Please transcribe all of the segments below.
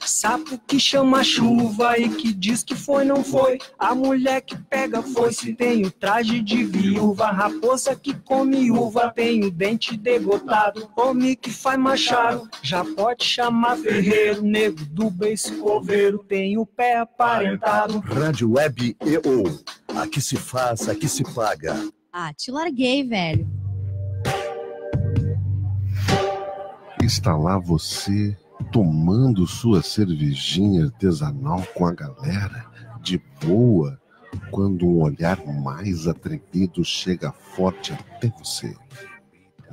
Sapo que chama chuva e que diz que foi, não foi. A mulher que pega foice tem o traje de viúva. Raposa que come uva tem o dente degotado. Homem que faz machado já pode chamar ferreiro. Nego do beiço coveiro tem o pé aparentado. Rádio Web EO. Aqui se faz, aqui se paga. Ah, te larguei, velho. Está lá você, tomando sua cervejinha artesanal com a galera, de boa, quando um olhar mais atrevido chega forte até você.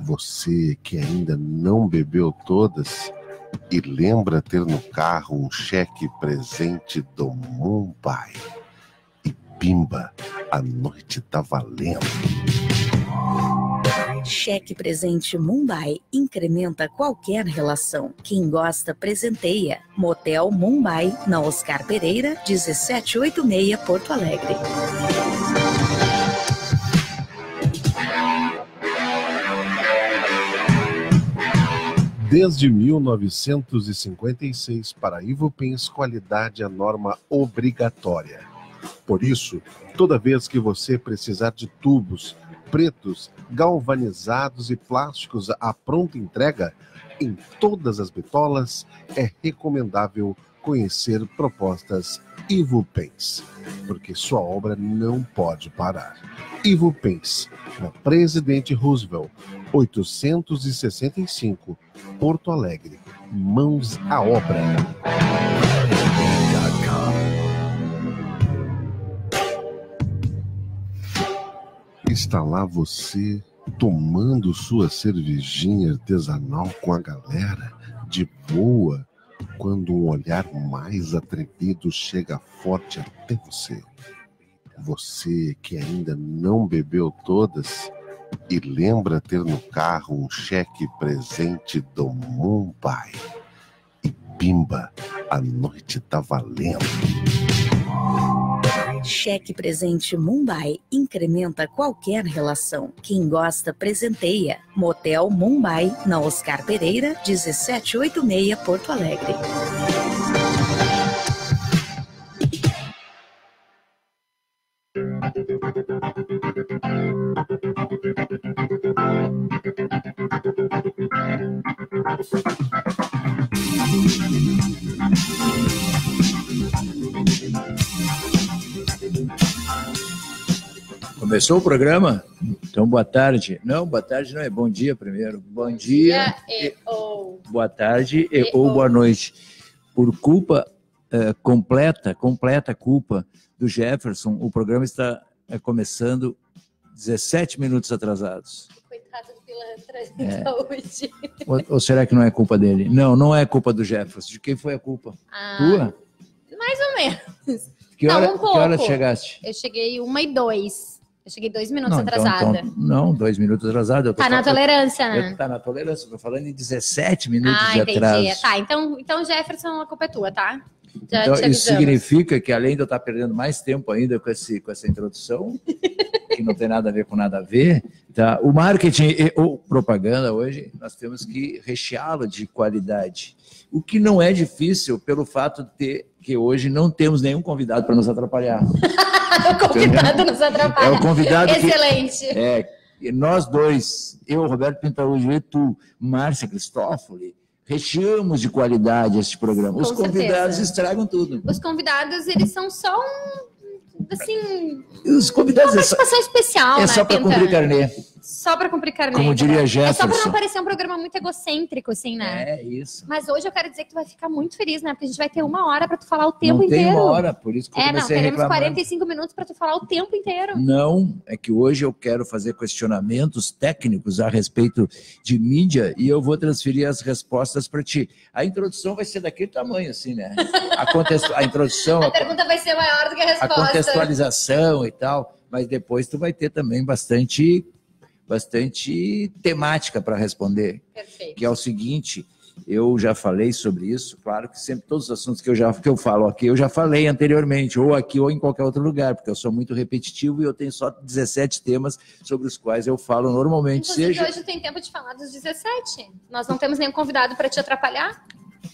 Você que ainda não bebeu todas e lembra ter no carro um cheque presente do Mumbai. E pimba, a noite tá valendo. Cheque presente Mumbai incrementa qualquer relação. Quem gosta, presenteia. Motel Mumbai, na Oscar Pereira, 1786, Porto Alegre. Desde 1956, para Ivupens, qualidade é norma obrigatória. Por isso, toda vez que você precisar de tubos pretos, galvanizados e plásticos à pronta entrega, em todas as bitolas, é recomendável conhecer propostas Ivupens, porque sua obra não pode parar. Ivupens, na Presidente Roosevelt, 865, Porto Alegre. Mãos à obra. Está lá você, tomando sua cervejinha artesanal com a galera, de boa, quando um olhar mais atrevido chega forte até você. Você que ainda não bebeu todas e lembra ter no carro um cheque presente do Mumbai. E pimba, a noite tá valendo. Cheque presente Mumbai incrementa qualquer relação. Quem gosta, presenteia. Motel Mumbai, na Oscar Pereira, 1786, Porto Alegre. Começou o programa? Então, boa tarde. Não, boa tarde não é bom dia primeiro. Bom dia ou boa tarde ou boa noite. Por culpa completa culpa do Jefferson, o programa está começando 17 minutos atrasados. Coitado do pilantra hoje. Ou será que não é culpa dele? Não, não é culpa do Jefferson. De quem foi a culpa? Tua? Mais ou menos. Que hora chegaste? Eu cheguei 1h02. Eu cheguei 2 minutos atrasada. Não, 2 minutos atrasada. Tá na tolerância, né? Tá na tolerância. Estou falando em 17 minutos de entendi. atraso. Tá, então Jefferson, a culpa é tua, tá? Então, isso significa que, além de eu estar perdendo mais tempo ainda com essa introdução, que não tem nada a ver com nada a ver, tá? O marketing e ou propaganda hoje, nós temos que recheá-lo de qualidade. O que não é difícil pelo fato de que hoje não temos nenhum convidado para nos atrapalhar. O convidado nos atrapalha. É o convidado. Excelente. Nós dois, eu, Roberto Pintaújo, e tu, Márcia Cristófoli, recheamos de qualidade este programa. Os convidados estragam tudo. Os convidados, eles são só assim... Os convidados... Uma participação especial, né? É só para cumprir carnê. Só para cumprir carnê. Como diria Jefferson. É só para não parecer um programa muito egocêntrico, assim, né? É, isso. Mas hoje eu quero dizer que tu vai ficar muito feliz, né? Porque a gente vai ter 1 hora para tu falar o tempo não inteiro. Não tem 1 hora, por isso que eu comecei a reclamar. Teremos 45 minutos para tu falar o tempo inteiro. Não, é que hoje eu quero fazer questionamentos técnicos a respeito de mídia e eu vou transferir as respostas para ti. A introdução vai ser daquele tamanho, assim, né? A introdução... A pergunta vai ser maior do que a resposta. A contextualização e tal, mas depois tu vai ter também bastante temática para responder. Perfeito. Que é o seguinte, Eu já falei sobre isso, claro que sempre todos os assuntos que eu falo aqui, eu já falei anteriormente, ou aqui ou em qualquer outro lugar, porque eu sou muito repetitivo e eu tenho só 17 temas sobre os quais eu falo normalmente. Inclusive, hoje tem tempo de falar dos 17. Nós não temos nenhum convidado para te atrapalhar?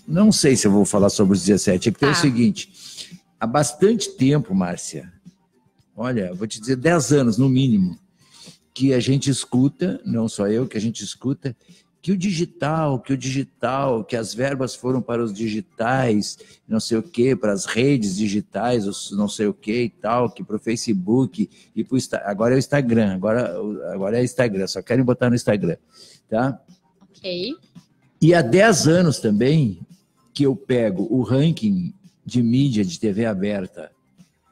Não sei se eu vou falar sobre os 17, é que tem o seguinte, há bastante tempo, Márcia, olha, vou te dizer 10 anos no mínimo, que a gente escuta, não só eu, que a gente escuta, que o digital, que as verbas foram para os digitais, não sei o quê, para as redes digitais, não sei o quê e tal, que para o Facebook e para o Instagram. Agora é o Instagram, agora é Instagram, só querem botar no Instagram, tá? Ok. E há 10 anos também que eu pego o ranking de mídia de TV aberta,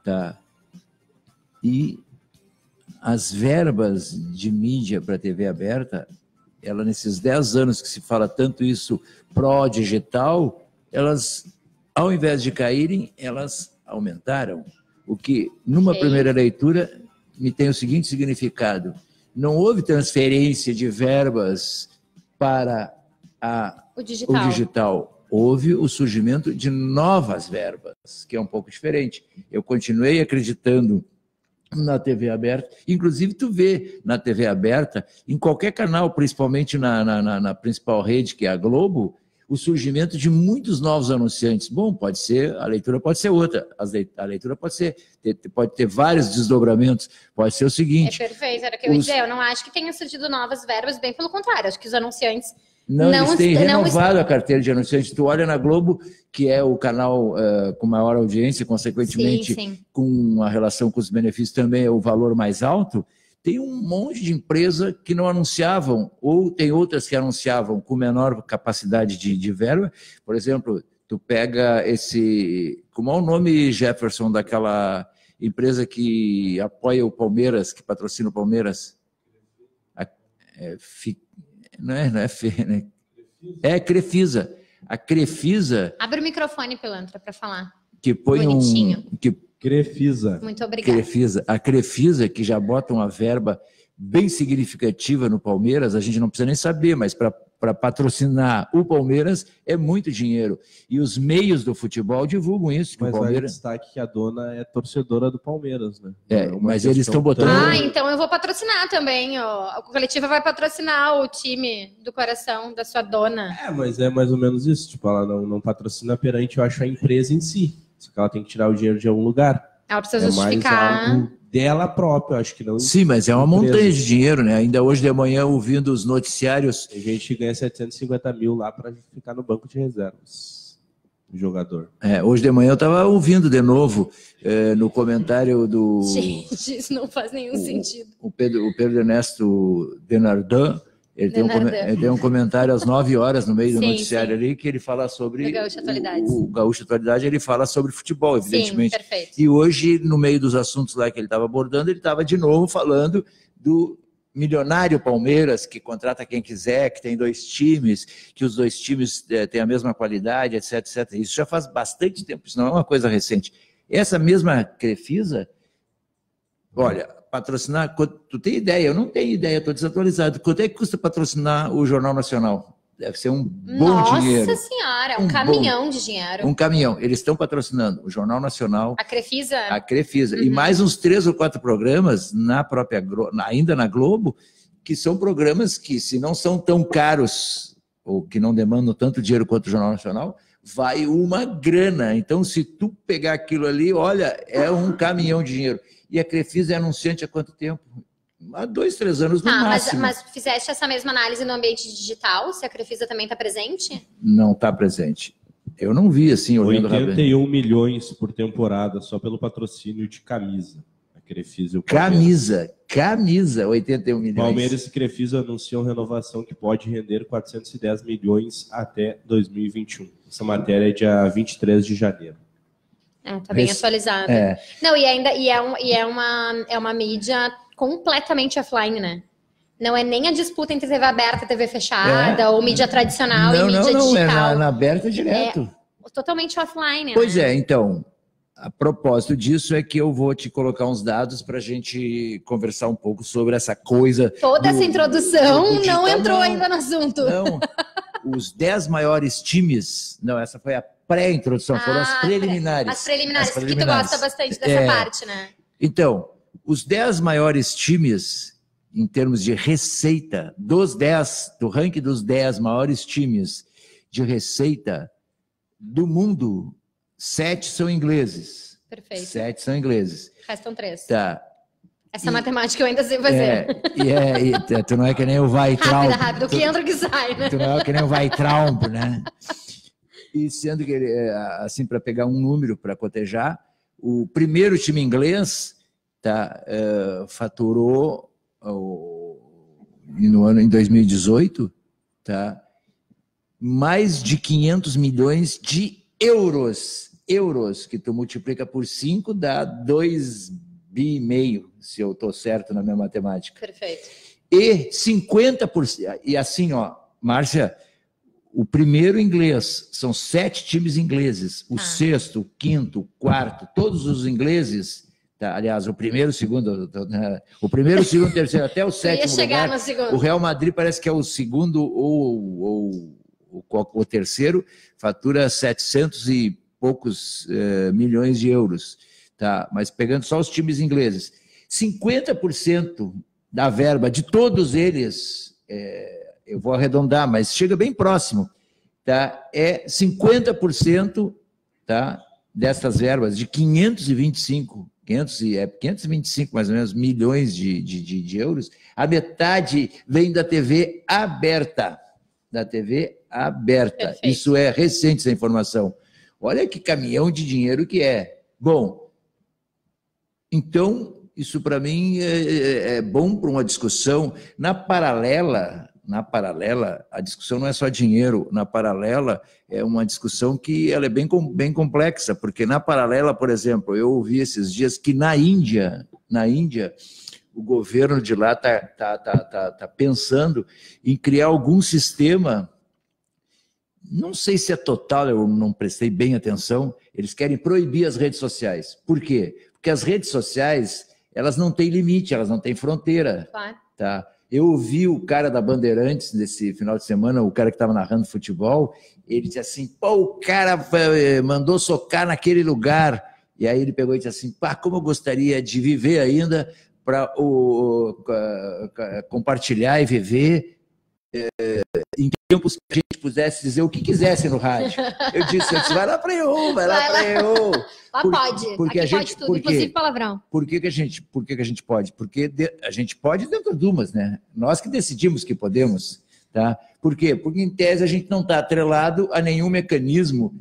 tá? E as verbas de mídia para TV aberta, ela nesses 10 anos que se fala tanto isso pró-digital, elas, ao invés de caírem, elas aumentaram. O que, numa primeira leitura, me tem o seguinte significado. Não houve transferência de verbas para o digital. Houve o surgimento de novas verbas, que é um pouco diferente. Eu continuei acreditando na TV aberta, inclusive tu vê na TV aberta, em qualquer canal, principalmente na principal rede, que é a Globo, o surgimento de muitos novos anunciantes. Bom, pode ser, a leitura pode ser outra, a leitura pode ter vários desdobramentos, pode ser o seguinte... É perfeito, era o que eu ia dizer, eu não acho que tenha surgido novas verbas, bem pelo contrário, acho que os anunciantes... Eles têm renovado a carteira de anunciantes. Tu olha na Globo, que é o canal com maior audiência, consequentemente, com a relação com os benefícios também é o valor mais alto, tem um monte de empresas que não anunciavam, ou tem outras que anunciavam com menor capacidade de verba. Por exemplo, tu pega como é o nome, Jefferson, daquela empresa que apoia o Palmeiras, que patrocina o Palmeiras? Não é Fê, né? É Crefisa. A Crefisa... Abre o microfone, Pilantra, para falar. Que põe bonitinho. Crefisa. Muito obrigada. A Crefisa, que já bota uma verba bem significativa no Palmeiras, a gente não precisa nem saber, mas para patrocinar o Palmeiras é muito dinheiro. E os meios do futebol divulgam isso. Que mas o Palmeiras... destaque que a dona é torcedora do Palmeiras, né? Mas eles estão botando... então eu vou patrocinar também. A coletiva vai patrocinar o time do coração da sua dona. Mas é mais ou menos isso. Tipo, ela não patrocina perante, eu acho, a empresa em si. Só que ela tem que tirar o dinheiro de algum lugar. Ela precisa justificar... Mais algo dela própria, acho que não. Sim, mas é uma montanha de dinheiro, né? Ainda hoje de manhã, ouvindo os noticiários... Tem gente que ganha 750 mil lá para ficar no banco de reservas. O jogador. Hoje de manhã eu estava ouvindo de novo no comentário do... Gente, isso não faz nenhum sentido. O Pedro Ernesto Denardin, ele tem um comentário às 9 horas no meio do noticiário ali, que ele fala sobre... O Gaúcho Atualidade, ele fala sobre futebol, evidentemente. Sim, perfeito. E hoje, no meio dos assuntos lá que ele estava abordando, ele estava de novo falando do milionário Palmeiras, que contrata quem quiser, que tem 2 times, que os 2 times têm a mesma qualidade, etc, etc. Isso já faz bastante tempo, isso não é uma coisa recente. Essa mesma Crefisa, olha, patrocinar, tu tem ideia? Eu não tenho ideia, estou desatualizado. Quanto é que custa patrocinar o Jornal Nacional? Deve ser um bom dinheiro. Nossa Senhora, um caminhão de dinheiro. Um caminhão. Eles estão patrocinando o Jornal Nacional. A Crefisa? A Crefisa. E mais uns 3 ou 4 programas ainda na Globo, que são programas que, se não são tão caros, ou que não demandam tanto dinheiro quanto o Jornal Nacional, vai uma grana. Então, se tu pegar aquilo ali, olha, é um caminhão de dinheiro. E a Crefisa é anunciante há quanto tempo? Há 2, 3 anos no máximo. Mas fizeste essa mesma análise no ambiente digital? Se a Crefisa também está presente? Não está presente. Eu não vi assim, olhando 81 milhões por temporada, só pelo patrocínio de camisa. A Crefisa. Camisa, 81 milhões. Palmeiras e Crefisa anunciam renovação que pode render 410 milhões até 2021. Essa matéria é dia 23 de janeiro. Tá bem atualizado. Não, e é uma mídia completamente offline, né? Não é nem a disputa entre TV aberta e TV fechada, ou mídia tradicional e mídia digital. Não, é na aberta direto. É totalmente offline, Pois né? Então, a propósito disso é que eu vou te colocar uns dados para a gente conversar um pouco sobre essa coisa. Toda essa introdução não entrou ainda no assunto. Não. os 10 maiores times... Não, essa foi a pré-introdução, foram as preliminares. As preliminares, que tu gosta bastante dessa parte, né? Então, os 10 maiores times, em termos de receita, do ranking dos 10 maiores times de receita do mundo, 7 são ingleses. Perfeito. 7 são ingleses. Restam 3. Tá. Essa matemática eu ainda sei fazer. Tu não é que nem o Weitraub. Rápido, o que entra o que sai, né? Tu não é que nem o Weitraub, né? E sendo que, assim, para pegar um número para cotejar, o primeiro time inglês faturou em 2018 mais de 500 milhões de euros. Euros, que tu multiplica por 5 dá 2,5 bi, se eu estou certo na minha matemática. Perfeito. E 50%, e assim, ó, Márcia, o primeiro inglês, são 7 times ingleses, o sexto, o quinto, o quarto, todos os ingleses, aliás, o primeiro, o segundo, o terceiro, até o sétimo lugar, no segundo. O Real Madrid parece que é o segundo ou o terceiro, fatura 700 e poucos milhões de euros. Tá, mas pegando só os times ingleses, 50% da verba de todos eles, eu vou arredondar, mas chega bem próximo, tá? É 50%, tá, dessas verbas de 525 mais ou menos milhões de euros, a metade vem da TV aberta. Perfeito. Isso é recente, essa informação. Olha que caminhão de dinheiro que é. Bom, então, isso para mim é bom para uma discussão. Na paralela, a discussão não é só dinheiro. Na paralela, é uma discussão que ela é bem complexa, porque na paralela, por exemplo, eu ouvi esses dias que na Índia, o governo de lá tá pensando em criar algum sistema, não sei se é total, eu não prestei bem atenção, eles querem proibir as redes sociais. Por quê? Porque as redes sociais, elas não têm limite, elas não têm fronteira. Claro. Tá? Eu ouvi o cara da Bandeirantes nesse final de semana, o cara que estava narrando futebol, ele disse assim, o cara mandou socar naquele lugar. E aí ele pegou e disse assim, como eu gostaria de viver ainda para compartilhar e viver em tempos que a gente pudesse dizer o que quisesse no rádio. Eu disse, vai lá para eu, vai lá para eu. Lá pode, porque aqui pode tudo, inclusive palavrão. Por que a gente pode? Porque a gente pode dentro de umas, né? Nós que decidimos que podemos, tá? Por quê? Porque em tese a gente não está atrelado a nenhum mecanismo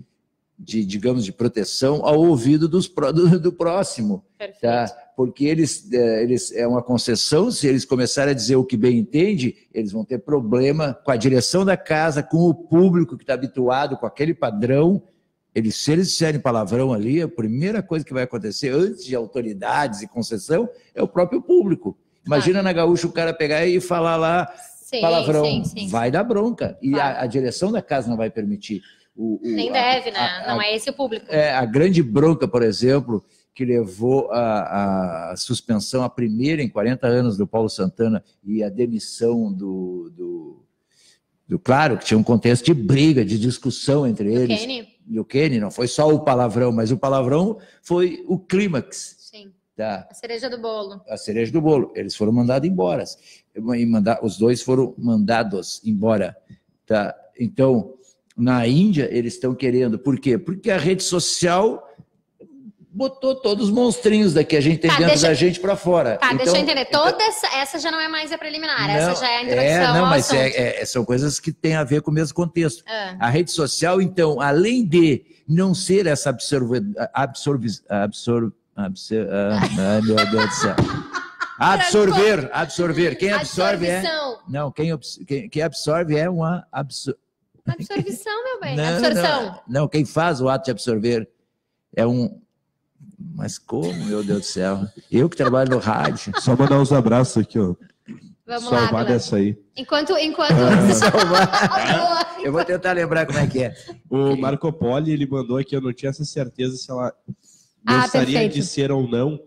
digamos, de proteção ao ouvido do próximo. Perfeito. Tá? Porque eles é uma concessão, se eles começarem a dizer o que bem entende, eles vão ter problema com a direção da casa, com o público que está habituado com aquele padrão. Se eles disserem palavrão ali, a primeira coisa que vai acontecer antes de autoridades e concessão é o próprio público. Imagina na Gaúcha o cara pegar e falar lá palavrão. Sim. Vai dar bronca. E a direção da casa não vai permitir. Nem deve, né? Não é esse o público. A grande bronca, por exemplo, que levou a suspensão, a primeira em 40 anos do Paulo Santana e a demissão do claro, que tinha um contexto de briga, de discussão entre eles. E o Kenny, não foi só o palavrão, mas o palavrão foi o clímax. Sim. Tá? A cereja do bolo. A cereja do bolo. Eles foram mandados embora. Os dois foram mandados embora. Tá? Então, na Índia, eles estão querendo. Por quê? Porque a rede social botou todos os monstrinhos daqui, a gente tem dentro da gente para fora. Tá, deixa eu entender. Essa já não é mais a preliminar, essa já é a introdução ao mas assunto. São coisas que têm a ver com o mesmo contexto. A rede social, então, além de não ser essa meu Deus do céu. Absorver. Quem absorve não, quem absorve é uma absorção, meu bem. Absorção. Não, quem faz o ato de absorver é um. Mas como, meu Deus do céu? Eu que trabalho no rádio. Só mandar uns abraços aqui, ó. Vamos salvar lá, dessa aí. Enquanto... Eu vou tentar lembrar como é que é. O Marco Poli, ele mandou aqui, eu não tinha essa certeza se ela gostaria de ser ou não,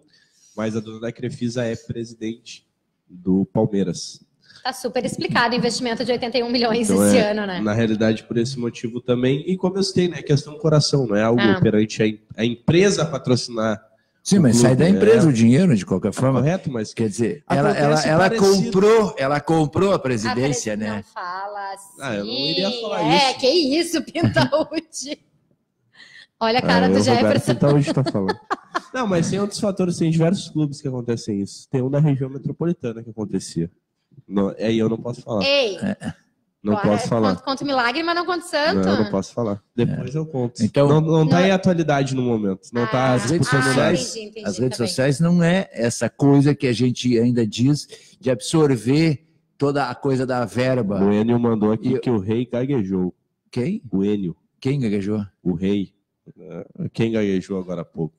mas a dona da Crefisa é presidente do Palmeiras. Tá super explicado o investimento de 81 milhões então, esse ano, né? Na realidade, por esse motivo também. E como eu citei, né? Questão do coração, não é algo perante a empresa patrocinar. Sim, mas sai da empresa o dinheiro, de qualquer forma. Correto, mas... Quer dizer, ela comprou a presidência, né? Não fala assim. Eu não iria falar isso. Que isso, Pintaúde. Olha a cara do Jefferson. Pintaúde tá falando. Não, mas tem outros fatores, tem diversos clubes que acontecem isso. Tem um da região metropolitana que acontecia. Aí eu não posso falar. Ei! Não posso falar. Conta o milagre, mas não conta o santo. Não posso falar. Depois eu conto. Então, não tá em atualidade no momento. Não tá as redes sociais. Entendi, as redes sociais não é essa coisa que a gente ainda diz de absorver toda a coisa da verba. O Enio mandou aqui que o rei gaguejou. Quem? O Enio. Quem gaguejou? O rei. Quem gaguejou agora há pouco?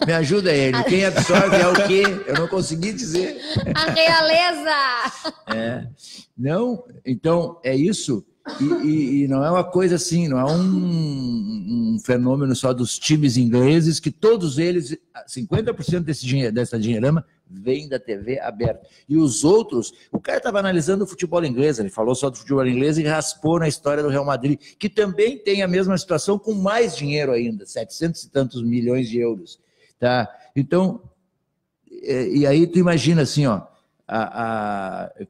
Me ajuda, ele. Quem absorve é o quê? Eu não consegui dizer. A realeza! Não, então é isso. E não é uma coisa assim, não é um fenômeno só dos times ingleses, que todos eles, 50% dessa dinheirama vem da TV aberta. E os outros, o cara estava analisando o futebol inglês, ele falou só do futebol inglês e raspou na história do Real Madrid, que também tem a mesma situação com mais dinheiro ainda, 700 e tantos milhões de euros. Tá? Então, e aí tu imagina assim, ó,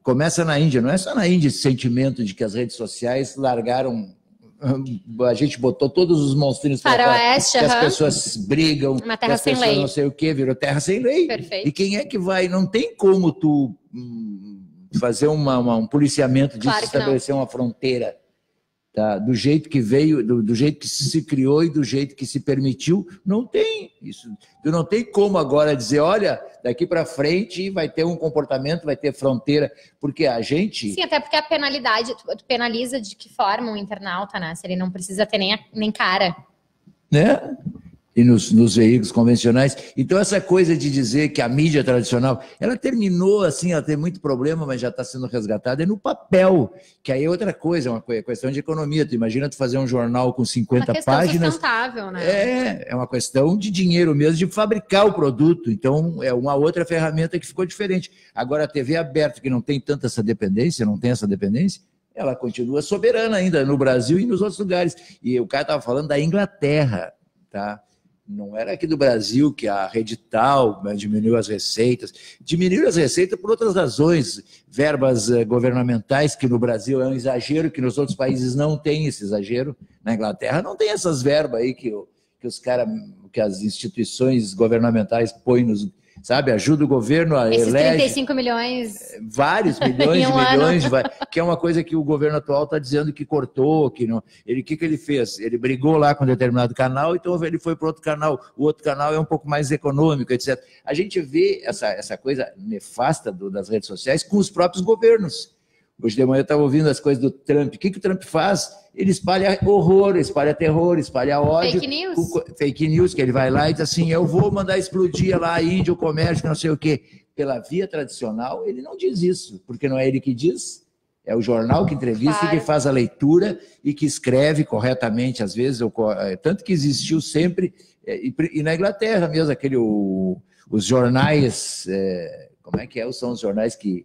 começa na Índia, não é só na Índia esse sentimento de que as redes sociais largaram, a gente botou todos os monstrinhos para Faroeste, que as pessoas brigam, uma terra sem pessoas lei. Não sei o que, virou terra sem lei. Perfeito. E quem é que vai? Não tem como tu fazer um policiamento disso, estabelecer uma fronteira. Tá? Do jeito que veio, do jeito que se criou e do jeito que se permitiu, não tem isso. Tu não tem como agora dizer, olha, daqui para frente vai ter um comportamento, vai ter fronteira, porque a gente... Sim, até porque a penalidade, tu penaliza de que forma um internauta, né? Se ele não precisa ter nem cara. Né? E nos veículos convencionais. Então, essa coisa de dizer que a mídia tradicional, ela terminou assim, ela tem muito problema, mas já está sendo resgatada, é no papel, que aí é outra coisa, uma questão de economia. Tu imagina tu fazer um jornal com 50 páginas. Uma questão sustentável, né? É uma questão de dinheiro mesmo, de fabricar o produto. Então, é uma outra ferramenta que ficou diferente. Agora, a TV aberta, que não tem tanta essa dependência, ela continua soberana ainda no Brasil e nos outros lugares. E o cara estava falando da Inglaterra, tá? Não era aqui do Brasil que a rede tal diminuiu as receitas. Diminuiu as receitas por outras razões. Verbas governamentais, que no Brasil é um exagero, que nos outros países não tem esse exagero. Na Inglaterra não tem essas verbas aí que os caras, que as instituições governamentais põem nos... Sabe, ajuda o governo a esses elege... 35 milhões... Vários milhões de milhões, que é uma coisa que o governo atual está dizendo que cortou, que não... O que ele fez? Ele brigou lá com um determinado canal, então ele foi para outro canal. O outro canal é um pouco mais econômico, etc. A gente vê essa coisa nefasta das redes sociais com os próprios governos. Hoje de manhã eu estava ouvindo as coisas do Trump. O que o Trump faz? Ele espalha horror, espalha terror, espalha ódio. Fake news, que ele vai lá e diz assim, eu vou mandar explodir lá a Índia, o comércio, não sei o quê. Pela via tradicional, ele não diz isso, porque não é ele que diz, é o jornal que entrevista e que faz a leitura e que escreve corretamente, às vezes, tanto que existiu sempre, e na Inglaterra mesmo, os jornais, como é que são os jornais que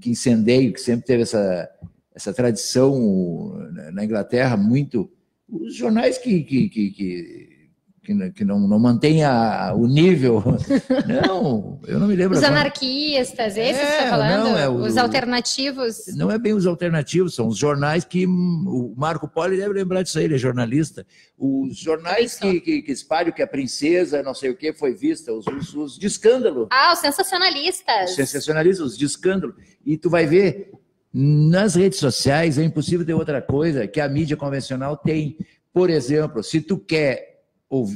incendeiam, que sempre teve essa tradição na Inglaterra, muito. Os jornais que não mantêm o nível. Não, eu não me lembro. Os anarquistas, esses que você está falando? Os alternativos? Não é bem os alternativos, são os jornais que... O Marco Polo deve lembrar disso aí, ele é jornalista. Os jornais que espalham que a princesa, não sei o que, foi vista, os de escândalo. Os sensacionalistas. Os sensacionalistas, os de escândalo. E tu vai ver, nas redes sociais é impossível ter outra coisa que a mídia convencional tem. Por exemplo, se tu quer...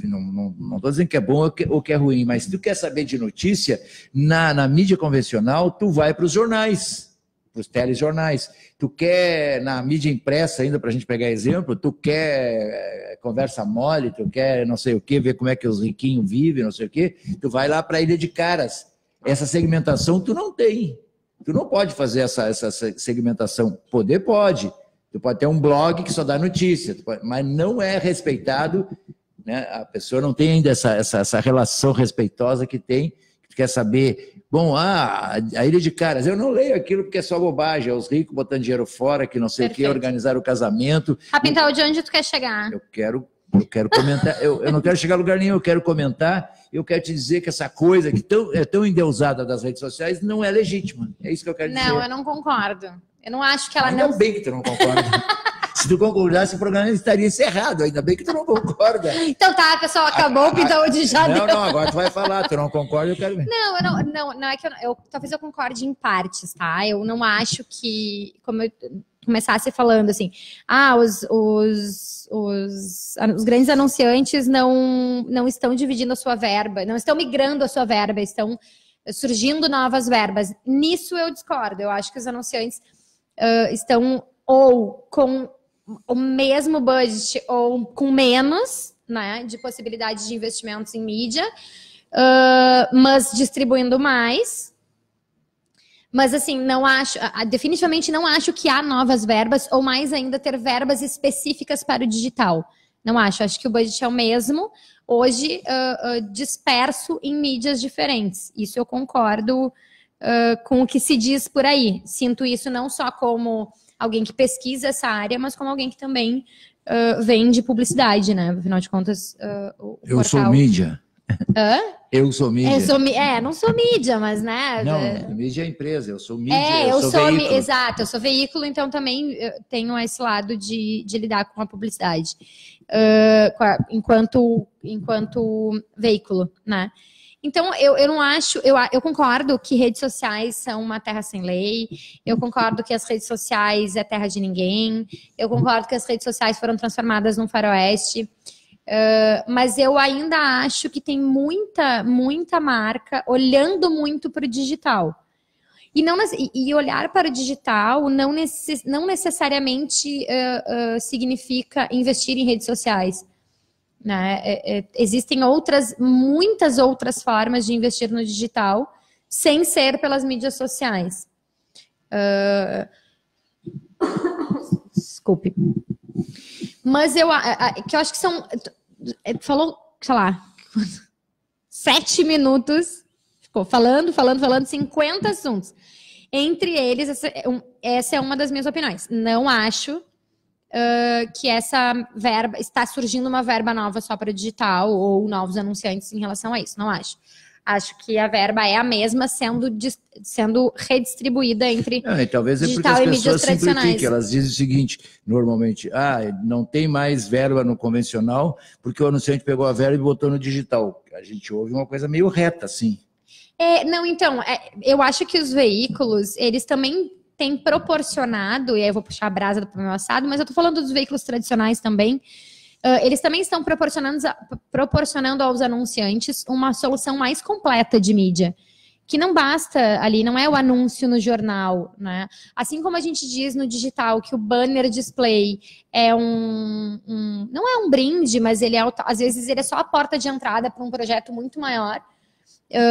Não estou dizendo que é bom ou que é ruim, mas se tu quer saber de notícia, na mídia convencional, tu vai para os jornais, para os telejornais. Tu quer, na mídia impressa ainda, para a gente pegar exemplo, tu quer conversa mole, tu quer não sei o quê, ver como é que os riquinhos vivem, não sei o quê, tu vai lá para a Ilha de Caras. Essa segmentação tu não tem. Tu não pode fazer essa segmentação. Poder pode. Tu pode ter um blog que só dá notícia, mas não é respeitado... Né? A pessoa não tem ainda essa relação respeitosa que tem, que quer saber, Bom, a Ilha de Caras, eu não leio aquilo porque é só bobagem, é os ricos botando dinheiro fora, que não sei o que, organizar o casamento. Rapintal, de onde tu quer chegar? Eu quero comentar, eu não quero chegar a lugar nenhum, eu quero comentar, eu quero te dizer que essa coisa que é tão endeusada das redes sociais não é legítima. É isso que eu quero dizer. Não, eu não concordo. Eu não acho que ela Ainda não... bem que tu não concorda. Se tu concordasse, o programa estaria encerrado. Ainda bem que tu não concorda. Então tá, pessoal, acabou o Pintal de Janeiro. Não, agora tu vai falar, tu não concorda, eu quero ver. Não, é que talvez eu concorde em partes, tá? Eu não acho que, como eu começasse falando assim, os grandes anunciantes não estão dividindo a sua verba, não estão migrando a sua verba, estão surgindo novas verbas. Nisso eu discordo. Eu acho que os anunciantes estão ou com o mesmo budget ou com menos, né, de possibilidade de investimentos em mídia, mas distribuindo mais. Mas assim, definitivamente não acho que há novas verbas, ou mais ainda ter verbas específicas para o digital. Não acho que o budget é o mesmo, hoje disperso em mídias diferentes. Isso eu concordo com o que se diz por aí. Sinto isso não só como alguém que pesquisa essa área, mas como alguém que também vende publicidade, né? Afinal de contas, eu sou mídia. Hã? Eu sou mídia. Não sou mídia, mas, né? Não, mídia é empresa, eu sou mídia, eu sou veículo. Exato, eu sou veículo, então também tenho esse lado de lidar com a publicidade enquanto veículo, né? Então, eu não acho... Eu concordo que redes sociais são uma terra sem lei. Eu concordo que as redes sociais é terra de ninguém. Eu concordo que as redes sociais foram transformadas num faroeste. Mas eu ainda acho que tem muita marca olhando muito para o digital. E olhar para o digital não necessariamente significa investir em redes sociais. Né? Existem muitas outras formas de investir no digital sem ser pelas mídias sociais. Desculpe. Mas que eu acho que são... Falou, sei lá, 7 minutos, ficou falando, 50 assuntos. Entre eles, essa é uma das minhas opiniões. Não acho que essa verba, está surgindo uma verba nova só para o digital ou novos anunciantes em relação a isso, não acho. Acho que a verba é a mesma sendo redistribuída entre talvez digital e mídias tradicionais. Elas dizem o seguinte, normalmente, não tem mais verba no convencional porque o anunciante pegou a verba e botou no digital. A gente ouve uma coisa meio reta, assim. Eu acho que os veículos, eles também têm proporcionado, e aí eu vou puxar a brasa do meu assado, mas eu tô falando dos veículos tradicionais também, eles também estão proporcionando aos anunciantes uma solução mais completa de mídia, que não basta ali, não é o anúncio no jornal, né? Assim como a gente diz no digital que o banner display é não é um brinde, mas às vezes ele é só a porta de entrada para um projeto muito maior.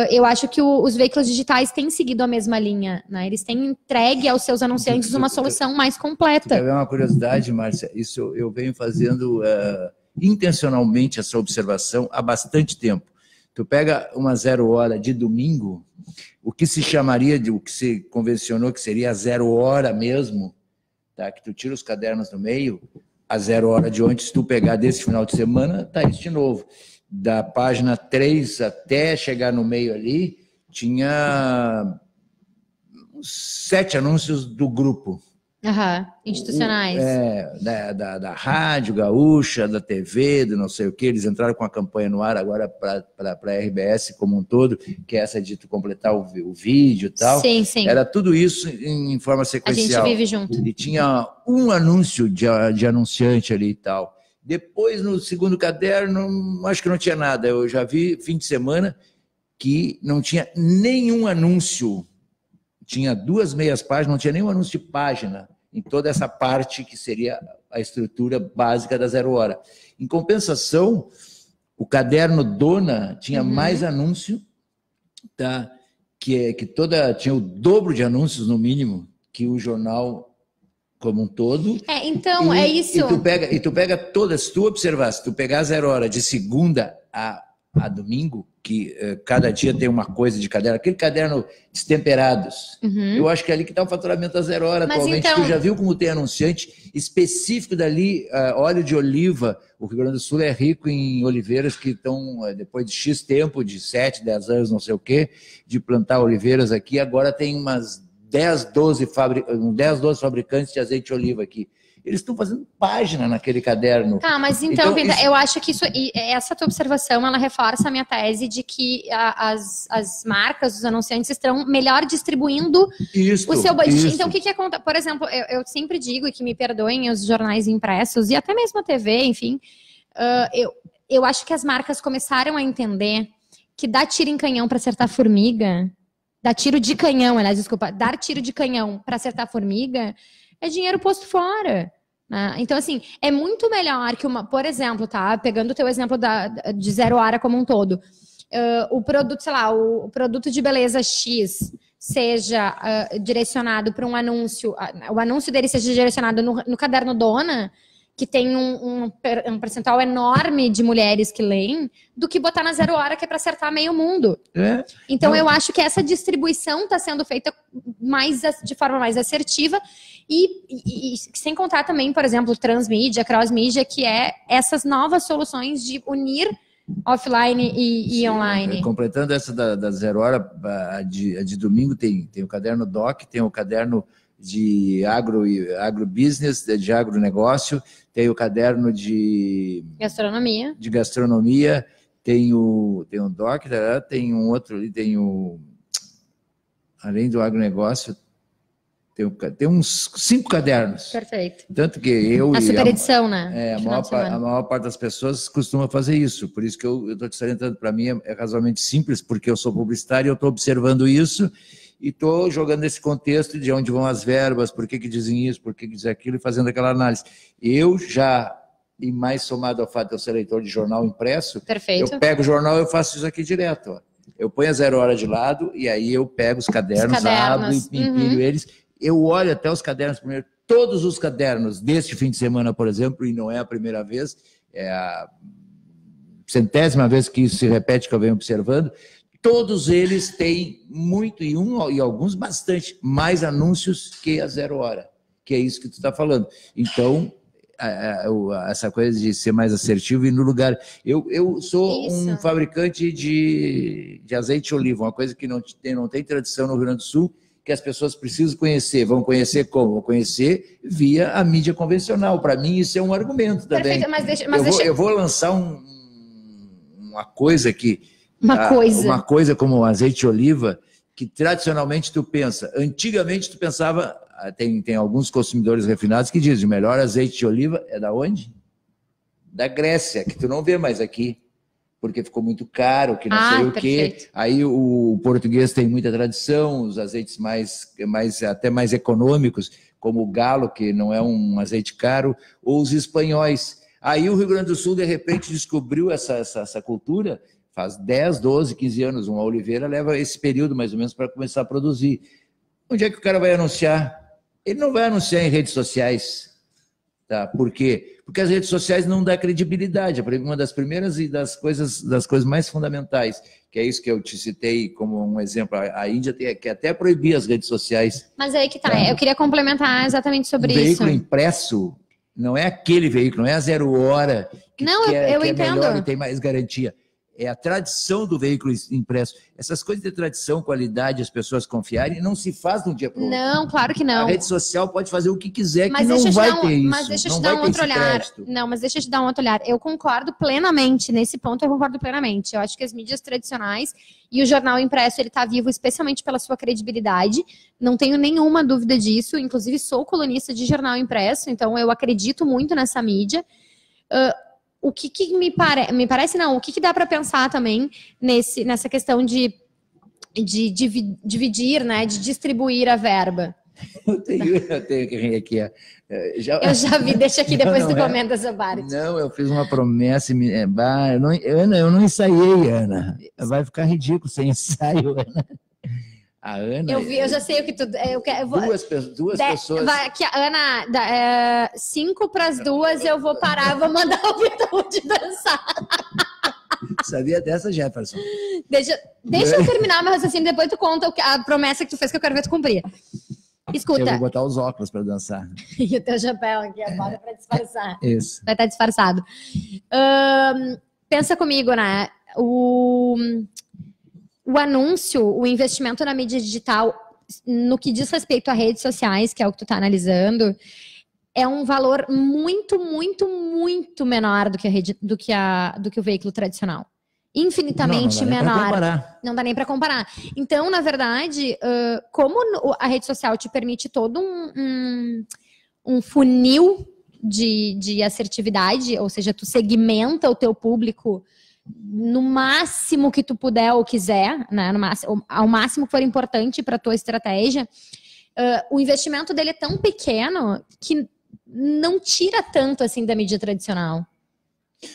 Eu acho que os veículos digitais têm seguido a mesma linha, né? Eles têm entregue aos seus anunciantes uma solução mais completa. Quer ver uma curiosidade, Márcia? Isso eu venho fazendo intencionalmente essa observação há bastante tempo. Tu pega uma 0 hora de domingo, o que se chamaria o que se convencionou que seria a 0 hora mesmo, tá? Que tu tira os cadernos do meio, a 0 hora de ontem, se tu pegar desse final de semana, tá isso de novo. Da página 3 até chegar no meio ali, tinha 7 anúncios do grupo. Institucionais. Da Rádio Gaúcha, da TV, do não sei o que, eles entraram com a campanha no ar agora para a RBS como um todo, que é essa de tu completar o vídeo e tal. Sim. Era tudo isso em forma sequencial. A gente vive junto. E tinha um anúncio de anunciante ali e tal. Depois, no segundo caderno, acho que não tinha nada. Eu já vi fim de semana que não tinha nenhum anúncio. Tinha 2 meias páginas, não tinha nenhum anúncio de página em toda essa parte que seria a estrutura básica da 0 hora. Em compensação, o caderno Dona tinha mais anúncio, tá? Que tinha o dobro de anúncios, no mínimo, que o jornal como um todo. Então, é isso. E tu pega todas, se tu observar, se tu pegar a 0 hora de segunda a a domingo, que cada dia tem uma coisa de caderno, aquele caderno Destemperados. Eu acho que é ali que está o faturamento a 0 hora atualmente. Então... Tu já viu como tem anunciante específico dali, óleo de oliva. O Rio Grande do Sul é rico em oliveiras que estão, depois de X tempo, de 7, 10 anos, não sei o quê, de plantar oliveiras aqui, agora tem umas 10, 12 fabricantes de azeite de oliva aqui. Eles estão fazendo página naquele caderno. Tá, mas então Vida, eu acho que essa tua observação, ela reforça a minha tese de que as marcas, os anunciantes estão melhor distribuindo o seu budget. Então, o que acontece? Por exemplo, eu sempre digo, e que me perdoem os jornais impressos, e até mesmo a TV, enfim, eu acho que as marcas começaram a entender que dar tiro em canhão para acertar formiga, dar tiro de canhão para acertar formiga, é dinheiro posto fora. Né? Então, assim, é muito melhor que por exemplo, tá? Pegando o teu exemplo de 0 hora como um todo, o produto, sei lá, o produto de beleza X seja direcionado para um anúncio, o anúncio dele seja direcionado no Caderno Dona, que tem um percentual enorme de mulheres que leem, do que botar na 0 hora, que é para acertar meio mundo. Então, eu acho que essa distribuição está sendo feita de forma mais assertiva e sem contar também, por exemplo, transmídia, cross-mídia, que é essas novas soluções de unir offline e online. Completando essa da 0 hora, a de domingo tem o caderno Doc, tem o caderno de agrobusiness, de agronegócio, tem o caderno de gastronomia, tem o Doc, tem um outro ali, além do agronegócio, tem uns 5 cadernos. Perfeito. Tanto que eu a super edição, né? A maior parte das pessoas costuma fazer isso. Por isso que eu estou te salientando, para mim é razoavelmente simples, porque eu sou publicitário e eu estou observando isso e estou jogando nesse contexto de onde vão as verbas, por que dizem isso, por que dizem aquilo, e fazendo aquela análise. Eu já, e mais somado ao fato de eu ser leitor de jornal impresso, perfeito, eu pego o jornal e eu faço isso aqui direto. Ó. Eu ponho a 0 hora de lado e aí eu pego os cadernos. Abro e empilho eles. Eu olho até os cadernos primeiro, todos os cadernos deste fim de semana, por exemplo, e não é a primeira vez, é a 100ª vez que isso se repete, que eu venho observando, todos eles têm muito, e alguns bastante, mais anúncios que a 0 hora, que é isso que tu está falando. Então, essa coisa de ser mais assertivo e no lugar... Eu sou um fabricante de azeite de oliva, uma coisa que não tem tradição no Rio Grande do Sul, que as pessoas precisam conhecer. Vão conhecer como? Vão conhecer via a mídia convencional. Para mim, isso é um argumento também. Perfeito, eu vou lançar uma coisa que... Uma coisa como o azeite de oliva, que tradicionalmente tu pensa. Antigamente tu pensava... Tem alguns consumidores refinados que dizem: o melhor azeite de oliva é da onde? Da Grécia, que tu não vê mais aqui. Porque ficou muito caro, que não sei o quê. Aí o português tem muita tradição, os azeites até mais econômicos, como o Galo, que não é um azeite caro, ou os espanhóis. Aí o Rio Grande do Sul, de repente, descobriu essa cultura, faz 10, 12, 15 anos. Uma oliveira leva esse período, mais ou menos, para começar a produzir. Onde é que o cara vai anunciar? Ele não vai anunciar em redes sociais. Tá? Por quê? Porque as redes sociais não dão credibilidade. Uma das primeiras e das coisas mais fundamentais, que é isso que eu te citei como um exemplo. A Índia quer até proibir as redes sociais. Mas aí que tá. Eu queria complementar exatamente sobre isso. O veículo impresso não é aquele veículo, não é a 0 hora que é melhor e tem mais garantia. É a tradição do veículo impresso. Essas coisas de tradição, qualidade, as pessoas confiarem, não se faz de um dia para o outro. Não, claro que não. A rede social pode fazer o que quiser, que não vai ter isso. Mas deixa eu te dar um outro olhar. Não, mas deixa eu te dar um outro olhar. Eu concordo plenamente, nesse ponto eu concordo plenamente. Eu acho que as mídias tradicionais e o jornal impresso, ele está vivo especialmente pela sua credibilidade. Não tenho nenhuma dúvida disso. Inclusive, sou colunista de jornal impresso, então eu acredito muito nessa mídia. O que me parece, não, o que dá para pensar também nessa questão de dividir, né, de distribuir a verba? Eu tenho que rir aqui. Eu já vi, deixa aqui, depois tu comenta essa parte. Não, eu fiz uma promessa, Ana, eu não ensaiei, Ana. Vai ficar ridículo sem ensaio, Ana. A Ana... Eu já sei o que tu... Duas pessoas... Que a Ana, 5 para as 2, eu vou parar, vou mandar o Vitor de dançar. Sabia dessa, Jefferson? Deixa eu terminar meu raciocínio, depois tu conta a promessa que tu fez que eu quero ver tu cumprir. Escuta. Eu vou botar os óculos para dançar. E o teu chapéu aqui agora para disfarçar. Isso. Vai estar disfarçado. Pensa comigo, né? O anúncio, o investimento na mídia digital, no que diz respeito a redes sociais, que é o que tu está analisando, é um valor muito, muito, muito menor do que o veículo tradicional. Infinitamente menor. Não dá nem para comparar. Então, na verdade, como a rede social te permite todo um funil de assertividade, ou seja, tu segmenta o teu público no máximo que tu puder ou quiser, né, ao máximo que for importante para a tua estratégia, o investimento dele é tão pequeno que não tira tanto assim da mídia tradicional.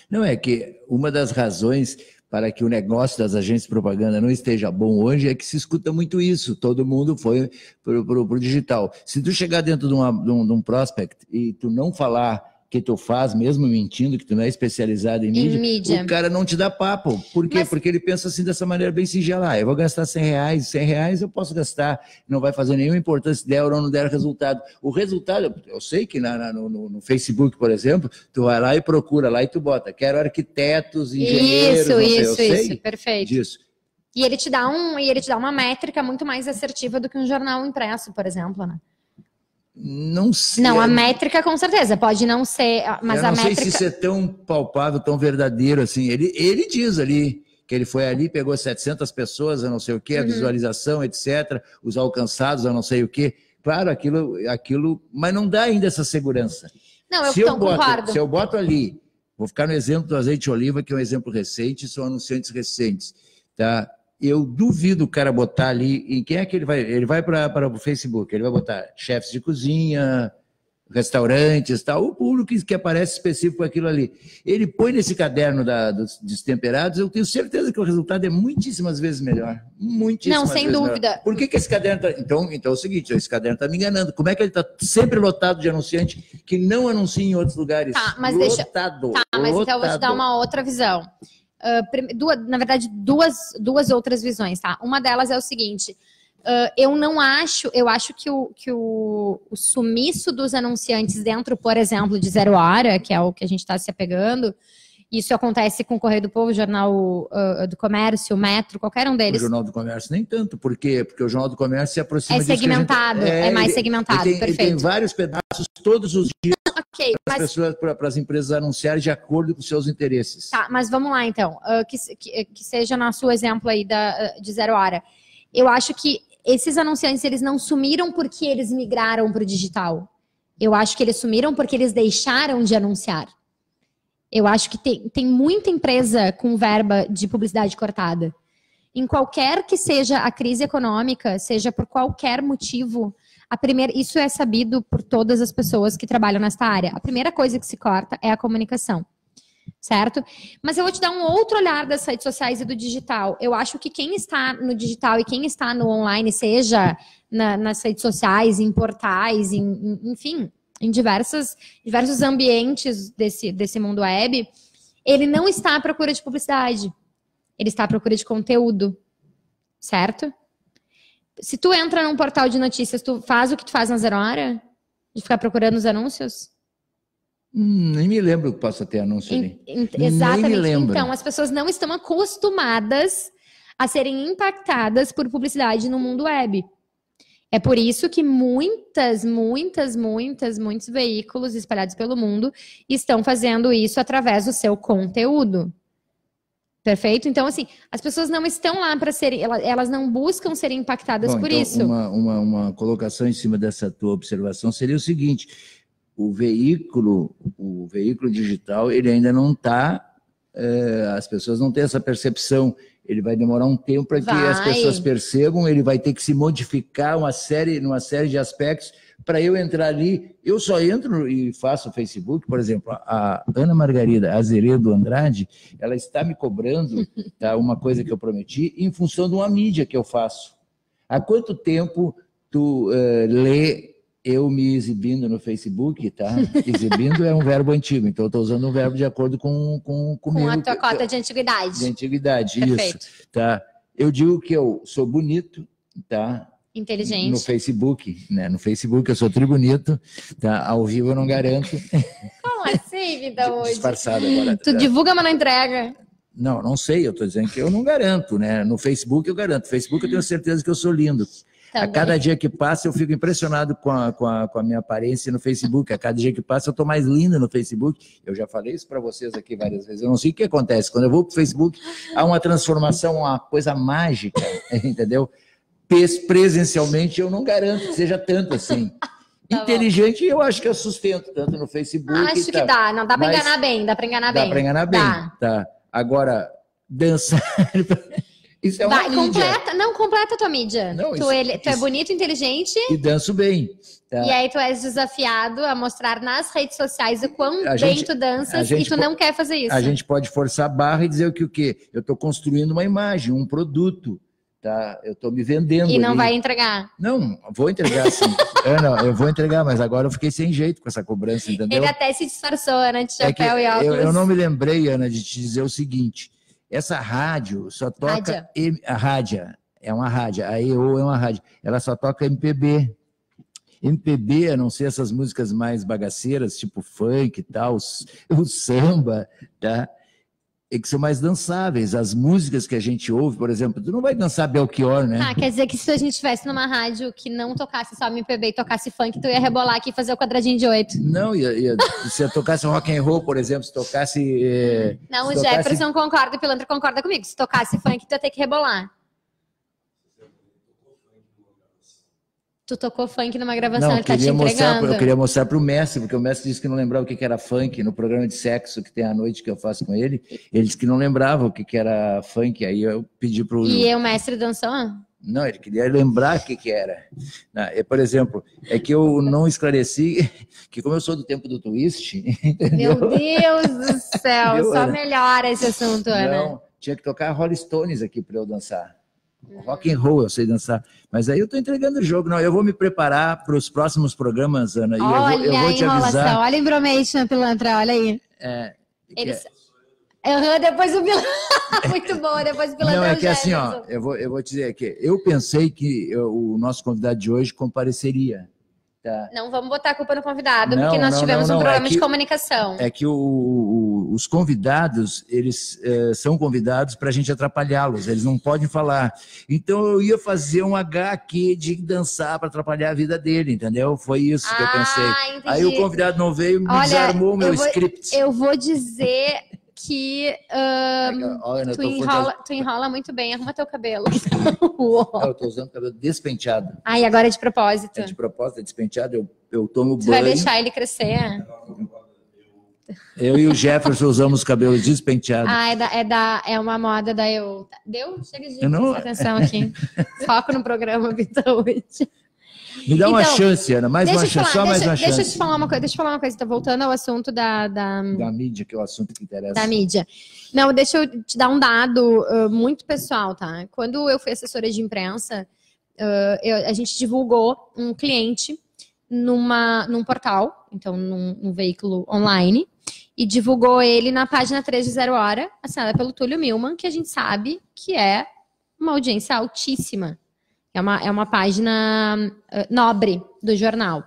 Não, é que uma das razões para que o negócio das agências de propaganda não esteja bom hoje é que se escuta muito isso, todo mundo foi pro digital. Se tu chegar dentro de um prospect e tu não falar que tu faz, mesmo mentindo, que tu não é especializado em mídia, o cara não te dá papo. Por quê? Porque ele pensa assim dessa maneira bem singela. Eu vou gastar R$100 eu posso gastar, não vai fazer nenhuma importância se der ou não der resultado. O resultado, eu sei que no Facebook, por exemplo, tu vai lá e procura lá e tu bota, quero arquitetos, engenheiros, isso, perfeito. Disso. E ele te dá uma métrica muito mais assertiva do que um jornal impresso, por exemplo, né? Não sei. Não, a métrica com certeza, pode não ser, mas a métrica... Eu não sei se isso é tão palpável, tão verdadeiro assim. Ele diz ali que ele foi ali, pegou 700 pessoas, eu não sei o quê, a visualização, etc., os alcançados, eu não sei o quê. Claro, aquilo, mas não dá ainda essa segurança. Não, concordo. Se eu boto ali, vou ficar no exemplo do azeite de oliva, que é um exemplo recente, são anunciantes recentes, tá? Eu duvido o cara botar ali, em quem é que ele vai? Ele vai para o Facebook, ele vai botar chefes de cozinha, restaurantes, tal, o público que aparece específico aquilo ali. Ele põe nesse caderno dos destemperados, eu tenho certeza que o resultado é muitíssimas vezes melhor. Muitíssimas vezes melhor. Não, sem dúvida. Por que esse caderno está... Então é o seguinte, esse caderno está me enganando. Como é que ele está sempre lotado de anunciante que não anuncia em outros lugares? Tá, mas lotado. Então eu vou te dar uma outra visão. Na verdade, duas outras visões, tá? Uma delas é o seguinte, eu acho que o sumiço dos anunciantes dentro, por exemplo, de Zero Hora, que é o que a gente está se apegando, isso acontece com o Correio do Povo, o Jornal do Comércio, o Metro, qualquer um deles. O Jornal do Comércio nem tanto, por quê? Porque o Jornal do Comércio se aproxima disso. É segmentado, é mais segmentado, perfeito. Ele tem vários pedaços todos os dias. Para as empresas anunciarem de acordo com seus interesses. Tá, mas vamos lá então, que seja nosso exemplo aí de Zero Hora. Eu acho que esses anunciantes, eles não sumiram porque eles migraram para o digital. Eu acho que eles sumiram porque eles deixaram de anunciar. Eu acho que tem muita empresa com verba de publicidade cortada. Em qualquer que seja a crise econômica, seja por qualquer motivo, isso é sabido por todas as pessoas que trabalham nesta área. A primeira coisa que se corta é a comunicação, certo? Mas eu vou te dar um outro olhar das redes sociais e do digital. Eu acho que quem está no digital e quem está no online, seja nas redes sociais, em portais, enfim, em diversos ambientes desse mundo web, ele não está à procura de publicidade. Ele está à procura de conteúdo, certo? Se tu entra num portal de notícias, tu faz o que tu faz na Zero Hora? De ficar procurando os anúncios? Nem me lembro que possa ter anúncio ali. Exatamente. Nem me lembro. Então, as pessoas não estão acostumadas a serem impactadas por publicidade no mundo web. É por isso que muitos veículos espalhados pelo mundo estão fazendo isso através do seu conteúdo. Perfeito? Então, assim, as pessoas não estão lá para serem... Elas não buscam ser impactadas por então, isso. Uma colocação em cima dessa tua observação seria o seguinte: o veículo digital, ele ainda não está... as pessoas não têm essa percepção. Ele vai demorar um tempo para que as pessoas percebam, ele vai ter que se modificar numa série de aspectos. Para eu entrar ali, eu só entro e faço o Facebook, por exemplo, a Ana Margarida Azeredo Andrade, ela está me cobrando, tá, uma coisa que eu prometi, em função de uma mídia que eu faço. Há quanto tempo tu lê eu me exibindo no Facebook, tá? Exibindo é um verbo antigo, então eu estou usando um verbo de acordo comigo. Com a tua cota de antiguidade. De antiguidade, Perfeito. isso. Tá? Eu digo que eu sou bonito, tá? Inteligente. No Facebook, né? No Facebook eu sou tribunito, tá? Ao vivo eu não garanto. Como assim, vida hoje? Disfarçado agora. Tu divulga, mas não entrega. Não sei, eu estou dizendo que eu não garanto, né? No Facebook eu garanto. No Facebook eu tenho certeza que eu sou lindo. Tá a cada dia que passa eu fico impressionado com a minha aparência no Facebook. A cada dia que passa eu estou mais linda no Facebook. Eu já falei isso para vocês aqui várias vezes. Eu não sei o que acontece. Quando eu vou para o Facebook, há uma transformação, uma coisa mágica, entendeu? Presencialmente eu não garanto que seja tanto assim. Tá inteligente, bom. Eu acho que eu sustento tanto no Facebook. Acho que dá, não dá para enganar bem, dá para enganar bem. Dá para enganar bem, tá. Agora, dançar... Isso é uma mídia. Completa a tua mídia. Não, tu é bonito, inteligente. E danço bem. Tá? E aí tu és desafiado a mostrar nas redes sociais o quão bem tu danças e tu não quer fazer isso. A gente pode forçar a barra e dizer o quê? Eu estou construindo uma imagem, um produto. Tá? Eu estou me vendendo. E não vai entregar. Não, vou entregar sim. Eu vou entregar, mas agora eu fiquei sem jeito com essa cobrança, entendeu? Ele até se disfarçou, Ana, de chapéu e óculos. Eu não me lembrei, Ana, de te dizer o seguinte. Essa rádio só toca... A rádia, é uma rádio. A EO é uma rádio. Ela só toca MPB. MPB, a não ser essas músicas mais bagaceiras, tipo funk e tal, o samba, tá? Que são mais dançáveis. As músicas que a gente ouve, por exemplo, tu não vai dançar Belchior, né? Quer dizer que se a gente estivesse numa rádio que não tocasse só MPB e tocasse funk, tu ia rebolar aqui e fazer o quadradinho de 8. Não, se eu tocasse rock and roll, por exemplo, se tocasse... Não, o Jefferson concorda, o Pilantra concorda comigo. Se tocasse funk, tu ia ter que rebolar. Tu tocou funk numa gravação, ele tá te entregando. Eu queria mostrar pro mestre, porque o mestre disse que não lembrava o que era funk no programa de sexo que tem à noite que eu faço com ele. Ele disse que não lembrava o que era funk, aí eu pedi pro... E o mestre dançou? Não, ele queria lembrar o que era. Por exemplo, é que eu não esclareci que como eu sou do tempo do twist... Entendeu? Meu Deus do céu, só melhora esse assunto, Ana. Não, tinha que tocar Rolling Stones aqui para eu dançar. Rock and roll eu sei dançar, mas aí eu tô entregando o jogo. Não, eu vou me preparar para os próximos programas, Ana, e eu vou te avisar. Olha a information, Pilantra, olha aí. Depois o Pilantra. Muito bom, depois o Pilantra. Não, é que assim, ó, eu vou te dizer que eu pensei que o nosso convidado de hoje compareceria. Tá. Não vamos botar a culpa no convidado, porque nós tivemos um programa de comunicação. É que os convidados, eles são convidados para a gente atrapalhá-los, eles não podem falar. Então eu ia fazer um HQ de dançar para atrapalhar a vida dele, entendeu? Foi isso que eu pensei. Entendi. Aí o convidado não veio, me desarmou o meu script. Eu vou dizer que tu enrola muito bem, arruma teu cabelo. Eu tô usando o cabelo despenteado. E agora é de propósito. É de propósito, é despenteado, eu tomo banho. Você vai deixar ele crescer? Eu e o Jefferson usamos cabelos despenteados. É uma moda da eu. Deu? Chega de atenção aqui. Foco no programa, Vitor. Me dá uma chance, Ana, mais uma chance, só mais uma chance. Deixa eu te falar uma coisa, tá voltando ao assunto da mídia, que é o assunto que interessa. Da mídia. Não, deixa eu te dar um dado muito pessoal, tá? Quando eu fui assessora de imprensa, a gente divulgou um cliente num portal, então num veículo online, e divulgou ele na página 3 de 0 Hora, assinada pelo Túlio Milman, que a gente sabe que é uma audiência altíssima. É uma página nobre do jornal.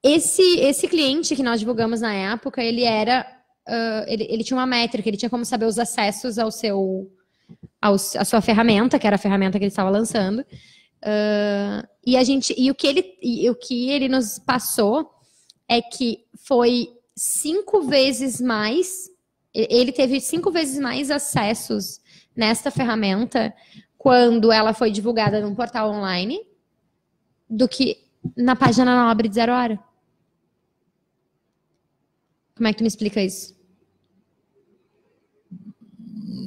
Esse cliente que nós divulgamos na época, ele tinha uma métrica, ele tinha como saber os acessos a sua ferramenta, que era a ferramenta que ele estava lançando. E o que ele nos passou é que foi 5 vezes mais, ele teve 5 vezes mais acessos nesta ferramenta quando ela foi divulgada num portal online do que na página nobre de 0 Hora. Como é que tu me explica isso?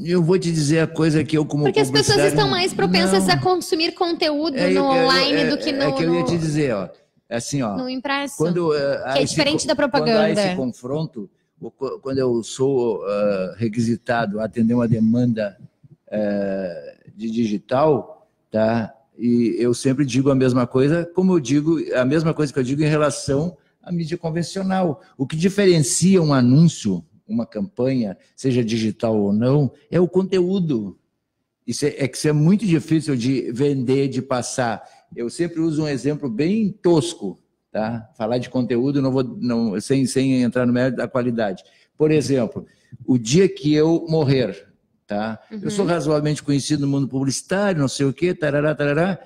Eu vou te dizer a coisa que eu como Porque as pessoas estão mais propensas a consumir conteúdo no online do que no... É que eu ia te dizer, ó. Assim, ó. No impresso. Que é diferente da propaganda. Quando há esse confronto, quando eu sou requisitado a atender uma demanda de digital, tá? E eu sempre digo a mesma coisa, como eu digo, a mesma coisa que eu digo em relação à mídia convencional. O que diferencia um anúncio, uma campanha, seja digital ou não, é o conteúdo. Isso é muito difícil de vender, de passar. Eu sempre uso um exemplo bem tosco, tá? Falar de conteúdo, sem entrar no mérito da qualidade. Por exemplo, o dia que eu morrer, tá? Eu sou razoavelmente conhecido no mundo publicitário, não sei o quê, tarará, tarará.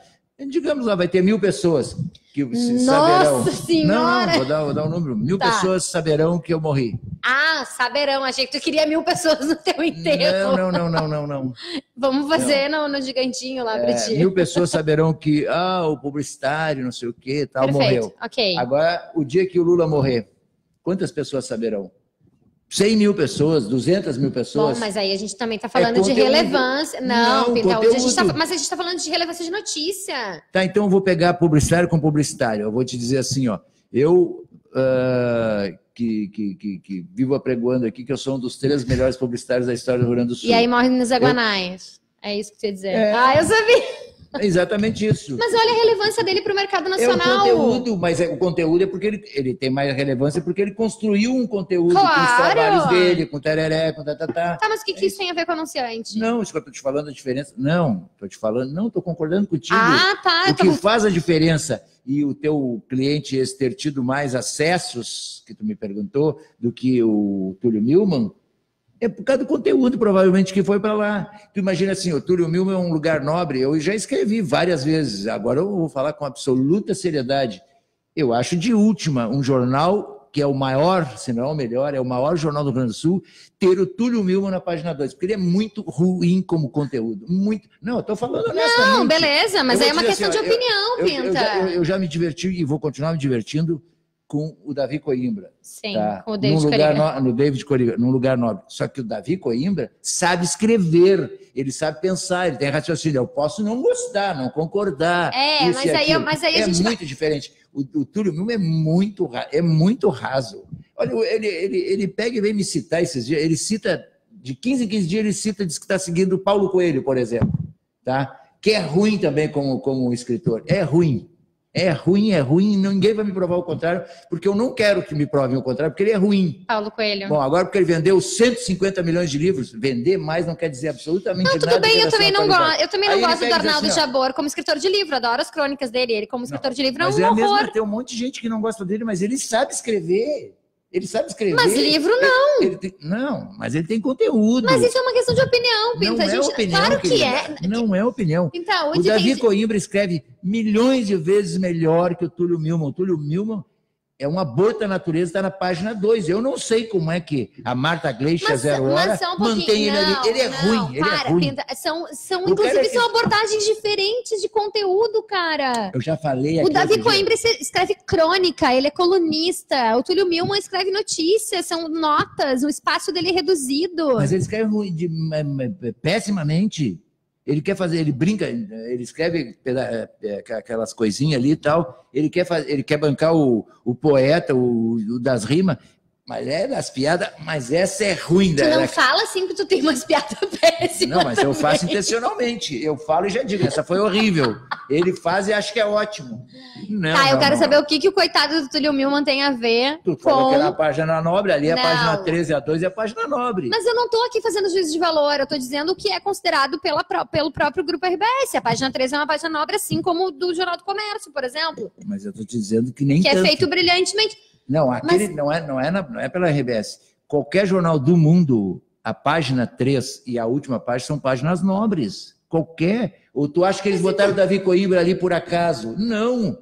Digamos lá, vai ter 1.000 pessoas que saberão. Nossa Senhora! Não, vou dar um número. 1.000 pessoas saberão que eu morri. Ah, saberão. Achei que tu queria 1.000 pessoas no teu enterro. Não. Vamos fazer no gigantinho lá pra ti. 1.000 pessoas saberão que o publicitário, não sei o quê, tal, morreu. Ok. Agora, o dia que o Lula morrer, quantas pessoas saberão? 100.000 pessoas, 200.000 pessoas. Bom, mas aí a gente também está falando de relevância. Não, Pinta, mas a gente está falando de relevância de notícia. Tá, então eu vou pegar publicitário com publicitário. Eu vou te dizer assim, ó. Eu, que vivo apregoando aqui, que eu sou um dos 3 melhores publicitários da história do Rio Grande do Sul. E aí morre nos Aguanais. É isso que você ia dizer. Eu sabia. É exatamente isso. Mas olha a relevância dele para o mercado nacional. É o conteúdo, mas o conteúdo é porque ele tem mais relevância porque ele construiu um conteúdo com os trabalhos dele, com tereré, com tatatá. Tá, mas o que isso tem a ver com o anunciante? Não, isso que eu tô te falando a diferença. Não, tô concordando contigo. Tá. O que faz a diferença e o teu cliente ter tido mais acessos, que tu me perguntou, do que o Túlio Milman, é por causa do conteúdo, provavelmente, que foi para lá. Tu imagina assim, o Túlio Milman é um lugar nobre, eu já escrevi várias vezes, agora eu vou falar com absoluta seriedade. Eu acho de última, um jornal que é o maior, se não é o melhor, é o maior jornal do Rio Grande do Sul, ter o Túlio Milman na página 2, porque ele é muito ruim como conteúdo. Muito. Não, eu estou falando honestamente. Não, beleza, mas aí é uma questão de opinião, Pinta. Eu já me diverti e vou continuar me divertindo com o Davi Coimbra. Sim, tá? com o David Coimbra. No David Coimbra, num lugar nobre. Só que o Davi Coimbra sabe escrever, ele sabe pensar, ele tem raciocínio. Eu posso não gostar, não concordar. Mas aí a gente muito diferente. O Túlio Milman é muito raso. Olha, ele pega e vem me citar esses dias, ele cita, de 15 em 15 dias, ele cita, diz que está seguindo o Paulo Coelho, por exemplo. Tá? Que é ruim também como escritor. É ruim, ninguém vai me provar o contrário, porque eu não quero que me provem o contrário, porque ele é ruim. Paulo Coelho. Bom, agora porque ele vendeu 150 milhões de livros, vender mais não quer dizer absolutamente nada. Tudo bem, eu também não gosto do Arnaldo assim, Jabor como escritor de livro, adoro as crônicas dele, ele como escritor de livro é um horror. Tem um monte de gente que não gosta dele, mas ele sabe escrever. Ele sabe escrever. Mas livro não. Não, mas ele tem conteúdo. Mas isso é uma questão de opinião, Pinta. Não é opinião, claro que é. Não é opinião. Então, o Davi Coimbra escreve milhões de vezes melhor que o Túlio Milman. O Túlio Milman é um aborto da natureza, está na página 2. Eu não sei como é que a Marta Gleicha, Zero Hora, mantém ele ali. Ele é ruim. Pinta, inclusive, são abordagens diferentes de conteúdo, cara. Eu já falei aqui. O Davi Coimbra escreve crônica, ele é colunista. O Túlio Milman escreve notícias, são notas, o espaço dele é reduzido. Mas ele escreve pessimamente. Ele quer fazer, ele brinca, ele escreve aquelas coisinhas ali e tal. Ele quer bancar o poeta, o das rimas, mas é das piadas, mas essa é ruim. Tu não fala assim que tu tem umas piadas péssimas. Não, mas eu faço intencionalmente. Eu falo e já digo, essa foi horrível. Ele faz e acha que é ótimo. Eu quero saber o que o coitado do Túlio Milman tem a ver tu falou que era a página nobre, ali é a página 13 a 2 e a página nobre. Mas eu não estou aqui fazendo juízo de valor, eu estou dizendo o que é considerado pelo próprio Grupo RBS. A página 13 é uma página nobre, assim como do Jornal do Comércio, por exemplo. Mas eu estou te dizendo que nem que tanto. É feito brilhantemente. Não, aquele não é pela RBS. Qualquer jornal do mundo, a página 3 e a última página são páginas nobres. Qualquer. Ou tu acha que eles botaram o Davi Coimbra ali por acaso? Não.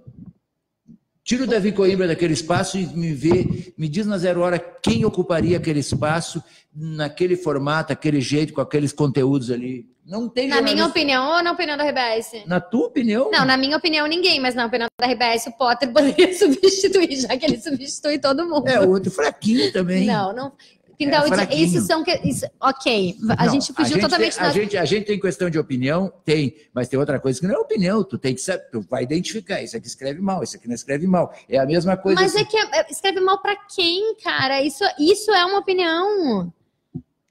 Tira o Davi Coimbra daquele espaço e me diz na Zero Hora quem ocuparia aquele espaço naquele formato, aquele jeito, com aqueles conteúdos ali. Não tem Na minha opinião ou na opinião da RBS? Na tua opinião? Não, na minha opinião ninguém, mas na opinião da RBS o Potter poderia substituir, já que ele substitui todo mundo. É, o outro fraquinho também. Não. Então, esses são... ok, a gente fugiu totalmente... A gente tem questão de opinião? Tem, mas tem outra coisa que não é opinião, tu tem que saber, tu vai identificar, isso aqui escreve mal, isso aqui não escreve mal, é a mesma coisa. Mas assim. É que escreve mal pra quem, cara? Isso é uma opinião.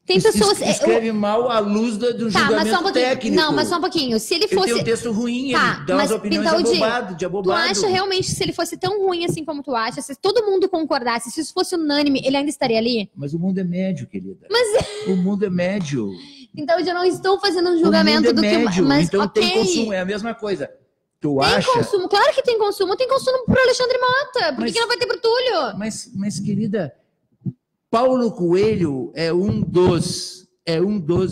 Tem pessoas... Escreve mal à luz do julgamento técnico. Não, mas só um pouquinho. Se ele fosse... Ele tem um texto ruim, ele dá umas opiniões de abobado. Tu acha realmente que se ele fosse tão ruim assim como tu acha, se todo mundo concordasse, se isso fosse unânime, ele ainda estaria ali? Mas o mundo é médio, querida. O mundo é médio. Então eu não estou fazendo um julgamento do médio, que... Mas, então tem consumo, é a mesma coisa. Tu acha... consumo, claro que tem consumo. Tem consumo pro Alexandre Mota. Por que não vai ter pro Túlio? Mas, querida, Paulo Coelho é um dos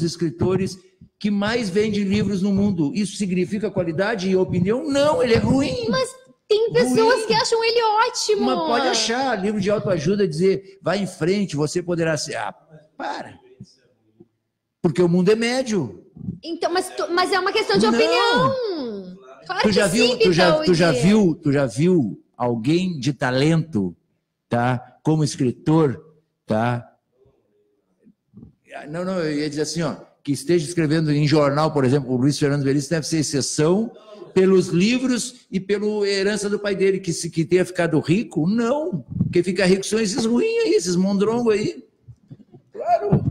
escritores que mais vende livros no mundo. Isso significa qualidade e opinião? Não, ele é ruim. Mas tem pessoas que acham ele ótimo. Mas pode achar, livro de autoajuda, dizer, vai em frente, você poderá ser... Ah, para. Porque o mundo é médio. Então, mas é uma questão de opinião. Claro tu já viu alguém de talento, tá? Como escritor, tá? Não, eu ia dizer assim, ó, que esteja escrevendo em jornal, por exemplo, o Luiz Fernando Veríssimo deve ser exceção pelos livros e pela herança do pai dele, que tenha ficado rico. Não, quem fica rico são esses ruins aí, esses mondrongos aí. Claro.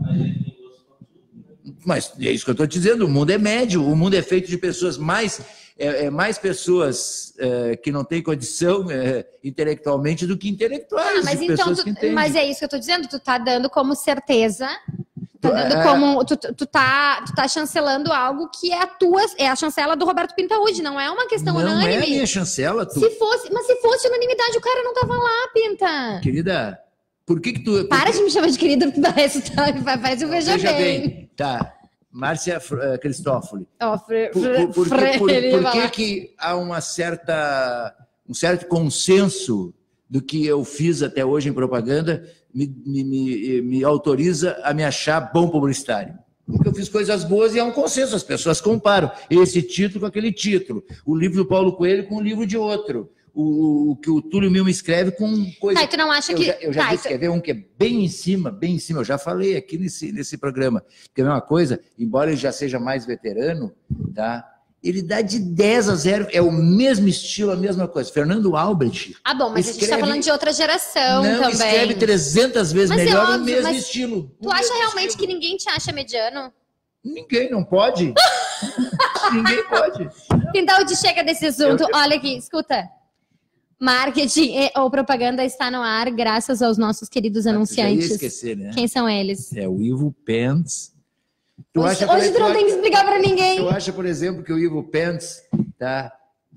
Mas é isso que eu estou dizendo, o mundo é médio, o mundo é feito de pessoas mais pessoas que não têm condição intelectualmente do que intelectuais. Mas é isso que eu estou dizendo, tu tá dando como certeza, tu tá chancelando algo que é a chancela do Roberto Pintaúdi, não é uma questão unânime. Não é a minha chancela. Mas se fosse unanimidade, o cara não tava lá, Pinta. Querida, por que tu... Para de me chamar de querida, porque parece o Veja Bem. Tá, Márcia Cristófoli. Por que há um certo consenso do que eu fiz até hoje em propaganda me autoriza a me achar bom publicitário? Porque eu fiz coisas boas e há um consenso, as pessoas comparam esse título com aquele título, o livro do Paulo Coelho com o livro de outro, o que o Túlio Milman escreve com coisa... Tá, tu não acha eu já disse, quer ver um que é bem em cima, eu já falei aqui nesse programa, que é a mesma coisa, embora ele já seja mais veterano, tá? Ele dá de 10-0, é o mesmo estilo, a mesma coisa. Fernando Albrecht. Ah, bom, mas a gente está falando de outra geração também. Escreve 300 vezes melhor o mesmo estilo. Tu acha realmente que ninguém te acha mediano? Ninguém, não pode. Ninguém pode. Então, de chega desse assunto, olha aqui, escuta. Marketing ou propaganda está no ar graças aos nossos queridos anunciantes. Já ia esquecer, né? Quem são eles? É o Ivo Pence. Hoje tu não tem que explicar para ninguém. Tu acha, por exemplo, que o Ivo Pence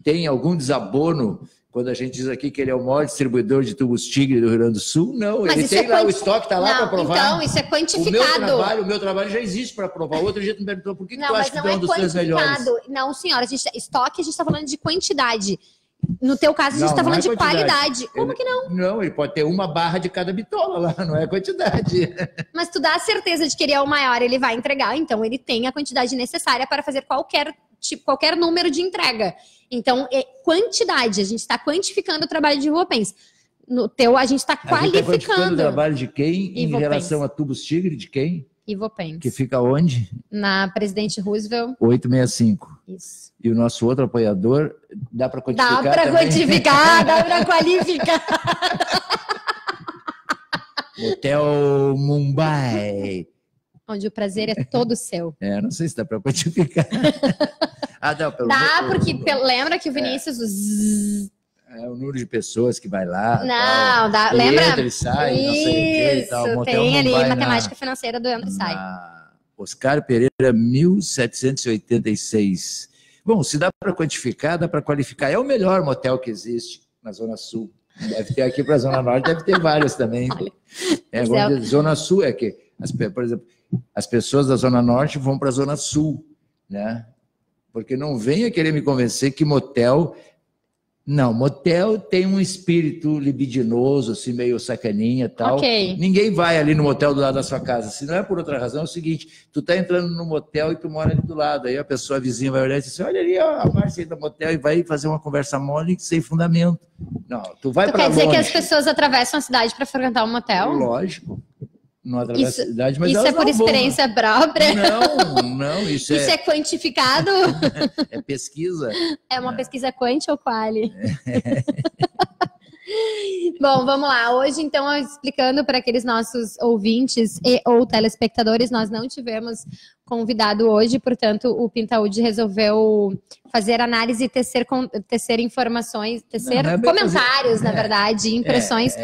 tem algum desabono quando a gente diz aqui que ele é o maior distribuidor de tubos Tigre do Rio Grande do Sul? Não, ele tem lá o estoque, está lá para provar. Então, isso é quantificado. O meu trabalho já existe para provar. Outro dia tu me perguntou por que tu acha que é um dos três melhores? Não, senhora, estoque a gente está falando de quantidade. No teu caso, a gente está falando de qualidade. Como que não? Não, ele pode ter uma barra de cada bitola lá, não é quantidade. Mas tu dá a certeza de que ele é o maior, ele vai entregar, então ele tem a quantidade necessária para fazer qualquer número de entrega. Então, é quantidade, a gente está quantificando o trabalho de Ivo Pence. No teu, a gente está qualificando. A gente está quantificando o trabalho de quem em relação a tubos Tigre, de quem? Ivo Pence. Que fica onde? Na Presidente Roosevelt. 865. Isso. E o nosso outro apoiador, dá para quantificar? Dá para quantificar, dá para qualificar. Motel Mumbai. Onde o prazer é todo seu. Não sei se dá para quantificar. Porque lembra que o Vinícius... É o número de pessoas que vai lá. Não, tal. Lembra? Entra e sai, não sei o que e tal. Motel tem ali matemática financeira do entra e sai. Oscar Pereira, 1786. Bom, se dá para quantificar, dá para qualificar. É o melhor motel que existe na Zona Sul. Deve ter aqui para a Zona Norte, deve ter vários também. Zona Sul é que, por exemplo, as pessoas da Zona Norte vão para a Zona Sul, né? Porque não venha querer me convencer que motel... Não, motel tem um espírito libidinoso, assim, meio sacaninha e tal. Okay. Ninguém vai ali no motel do lado da sua casa. Se não é por outra razão, é o seguinte, tu tá entrando no motel e tu mora ali do lado. Aí a pessoa, a vizinha vai olhar e diz assim, olha ali, ó, a Márcia do motel, e vai fazer uma conversa mole sem fundamento. Não, tu vai para longe. Quer dizer que as pessoas atravessam a cidade para frequentar um motel? Lógico. Não atravessa a cidade, mas isso é por experiência própria? Não, isso é quantificado? É pesquisa. É uma pesquisa quanti ou quali? Bom, vamos lá. Hoje, então, explicando para aqueles nossos ouvintes e ou telespectadores, nós não tivemos convidado hoje, portanto, o Pintaúde resolveu fazer análise e tecer informações, comentários, na verdade, impressões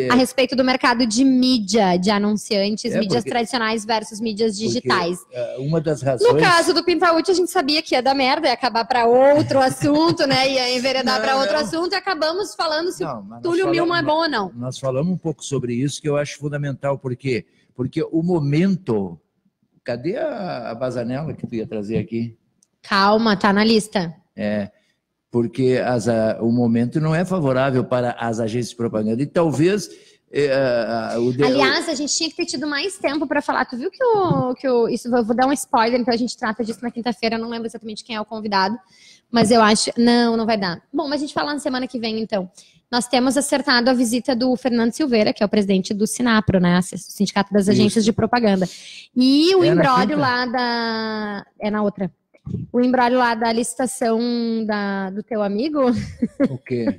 a respeito do mercado de mídia, de anunciantes, mídias tradicionais versus mídias digitais. Uma das razões... No caso do Pintaúde, a gente sabia que ia dar merda, ia acabar para outro assunto, né? Ia enveredar para outro assunto e acabamos falando se o Túlio Milman é bom ou não. Nós falamos um pouco sobre isso, que eu acho fundamental, por quê? Porque o momento... Cadê a Bazanella que tu ia trazer aqui? Calma, tá na lista. Porque o momento não é favorável para as agências de propaganda. E talvez... Aliás, a gente tinha que ter tido mais tempo para falar. Tu viu que isso, vou dar um spoiler, então a gente trata disso na quinta-feira. Eu não lembro exatamente quem é o convidado, mas eu acho... Não vai dar. Bom, mas a gente fala na semana que vem, então. Nós temos acertado a visita do Fernando Silveira, que é o presidente do Sinapro, né? O Sindicato das Agências de Propaganda. E o imbróglio lá da... É na outra. O imbróglio lá da licitação do teu amigo. O quê?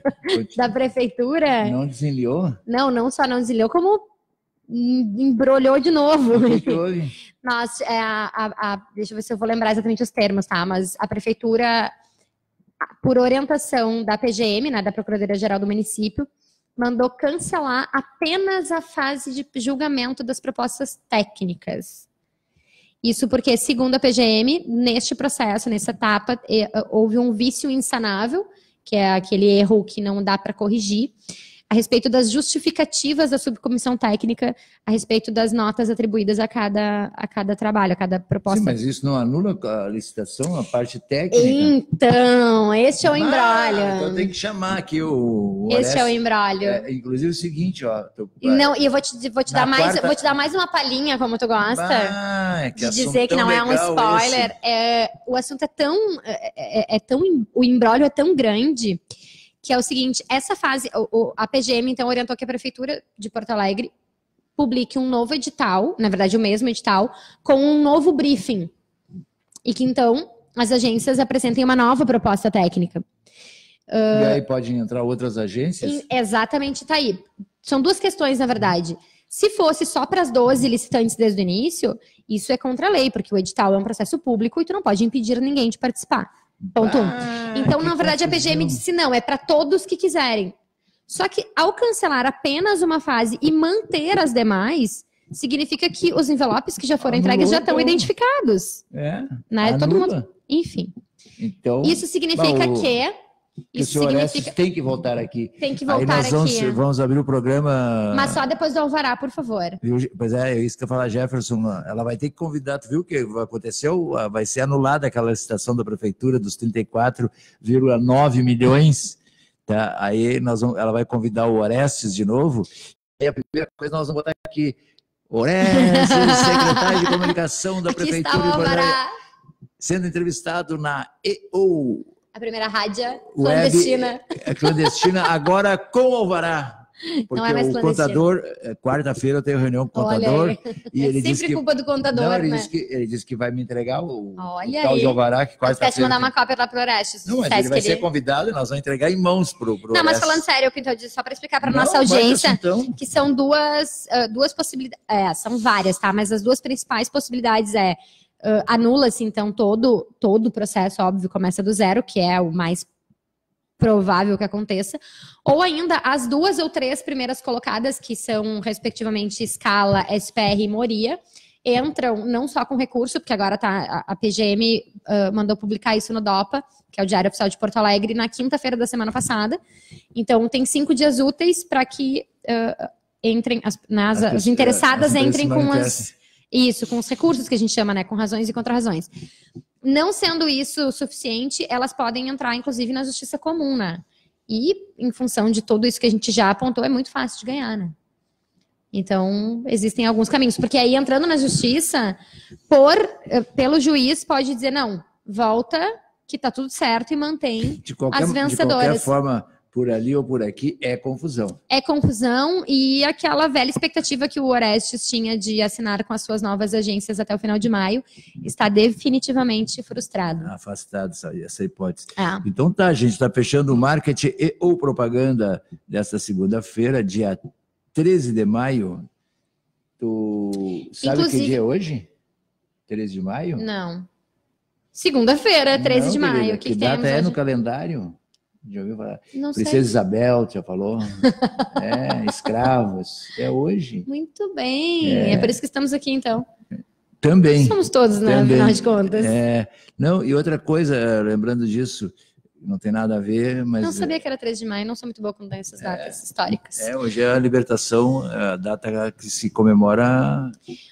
Da prefeitura. Não desenliou? Não só não desenliou, como embrolhou de novo. O que houve? Deixa eu ver se eu vou lembrar exatamente os termos, tá? Mas a prefeitura... por orientação da PGM, né, da Procuradoria-Geral do Município, mandou cancelar apenas a fase de julgamento das propostas técnicas. Isso porque, segundo a PGM, neste processo, nessa etapa, houve um vício insanável, que é aquele erro que não dá para corrigir, a respeito das justificativas da subcomissão técnica, a respeito das notas atribuídas a cada trabalho, a cada proposta. Sim, mas isso não anula a licitação, a parte técnica? Então, este é o imbróglio. Então tem que chamar aqui o Este é o imbróglio. Inclusive o seguinte, ó... Não, e eu vou te dar mais uma palhinha, como tu gosta, de dizer que não é um spoiler. O assunto o imbróglio é tão grande... que é o seguinte, essa fase, a PGM, então, orientou que a Prefeitura de Porto Alegre publique um novo edital, na verdade, o mesmo edital, com um novo briefing. E que, então, as agências apresentem uma nova proposta técnica. E aí podem entrar outras agências? Exatamente, tá aí. São duas questões, na verdade. Se fosse só para as 12 licitantes desde o início, isso é contra a lei, porque o edital é um processo público e tu não pode impedir ninguém de participar. Ponto 1. Então, na verdade, a PGM disse não, é para todos que quiserem. Só que, ao cancelar apenas uma fase e manter as demais, significa que os envelopes que já foram entregues já estão identificados. Né? Todo mundo... Enfim. Então, isso significa que... Isso significa... tem que voltar aqui. Tem que voltar aqui. Vamos abrir o programa... Mas só depois do alvará, por favor. Pois é isso que eu falo, Jefferson. Ela vai ter que convidar, tu viu o que aconteceu? Vai ser anulada aquela licitação da prefeitura dos 34,9 milhões. Tá? Aí ela vai convidar o Orestes de novo. E a primeira coisa nós vamos botar aqui, Orestes, secretário de comunicação da prefeitura de Porto Alegre, sendo entrevistado na EO. A primeira rádio clandestina. Clandestina, agora com alvará. Porque não é mais o contador, quarta-feira eu tenho reunião com o contador. E ele sempre disse que, culpa do contador, ele disse que vai me entregar o tal de alvará, que quarta-feira... Quer te mandar uma cópia lá pro Orestes. Não, mas ele vai ser convidado e nós vamos entregar em mãos pro Não, mas falando sério, Pinto, só para explicar para nossa audiência, que são duas possibilidades, são várias, tá? Mas as duas principais possibilidades anula-se, então, todo o processo, óbvio, começa do zero, que é o mais provável que aconteça, ou ainda as 2 ou 3 primeiras colocadas, que são, respectivamente, Scala, SPR e Moria, entram não só com recurso, porque agora a PGM mandou publicar isso no DOPA, que é o Diário Oficial de Porto Alegre, na quinta-feira da semana passada. Então, tem 5 dias úteis para que entrem, as interessadas entrem com com os recursos que a gente chama, né, com razões e contra-razões. Não sendo isso suficiente, elas podem entrar, inclusive, na justiça comum, né? E, em função de tudo isso que a gente já apontou, é muito fácil de ganhar, né? Então, existem alguns caminhos. Porque aí, entrando na justiça, pelo juiz, pode dizer, não, volta, que tá tudo certo e mantém as vencedoras. De qualquer forma, por ali ou por aqui, é confusão. É confusão e aquela velha expectativa que o Orestes tinha de assinar com as suas novas agências até o final de maio está definitivamente frustrado. Afastado essa hipótese. É. Então tá, a gente está fechando o marketing e ou propaganda desta segunda-feira, dia 13 de maio. Tu sabe que dia é hoje? 13 de maio? Não. Segunda-feira, 13 de maio. O que data temos é hoje? no calendário? Já ouviu falar? Não Princesa sei. Isabel, já falou? Escravos. É hoje. Muito bem. É por isso que estamos aqui, então. Também. Somos todos, né? Também. Afinal de contas. Não, e outra coisa, lembrando disso, não tem nada a ver, mas... Não sabia que era 13 de maio, não sou muito boa com essas datas históricas. Hoje é a libertação, a data que se comemora...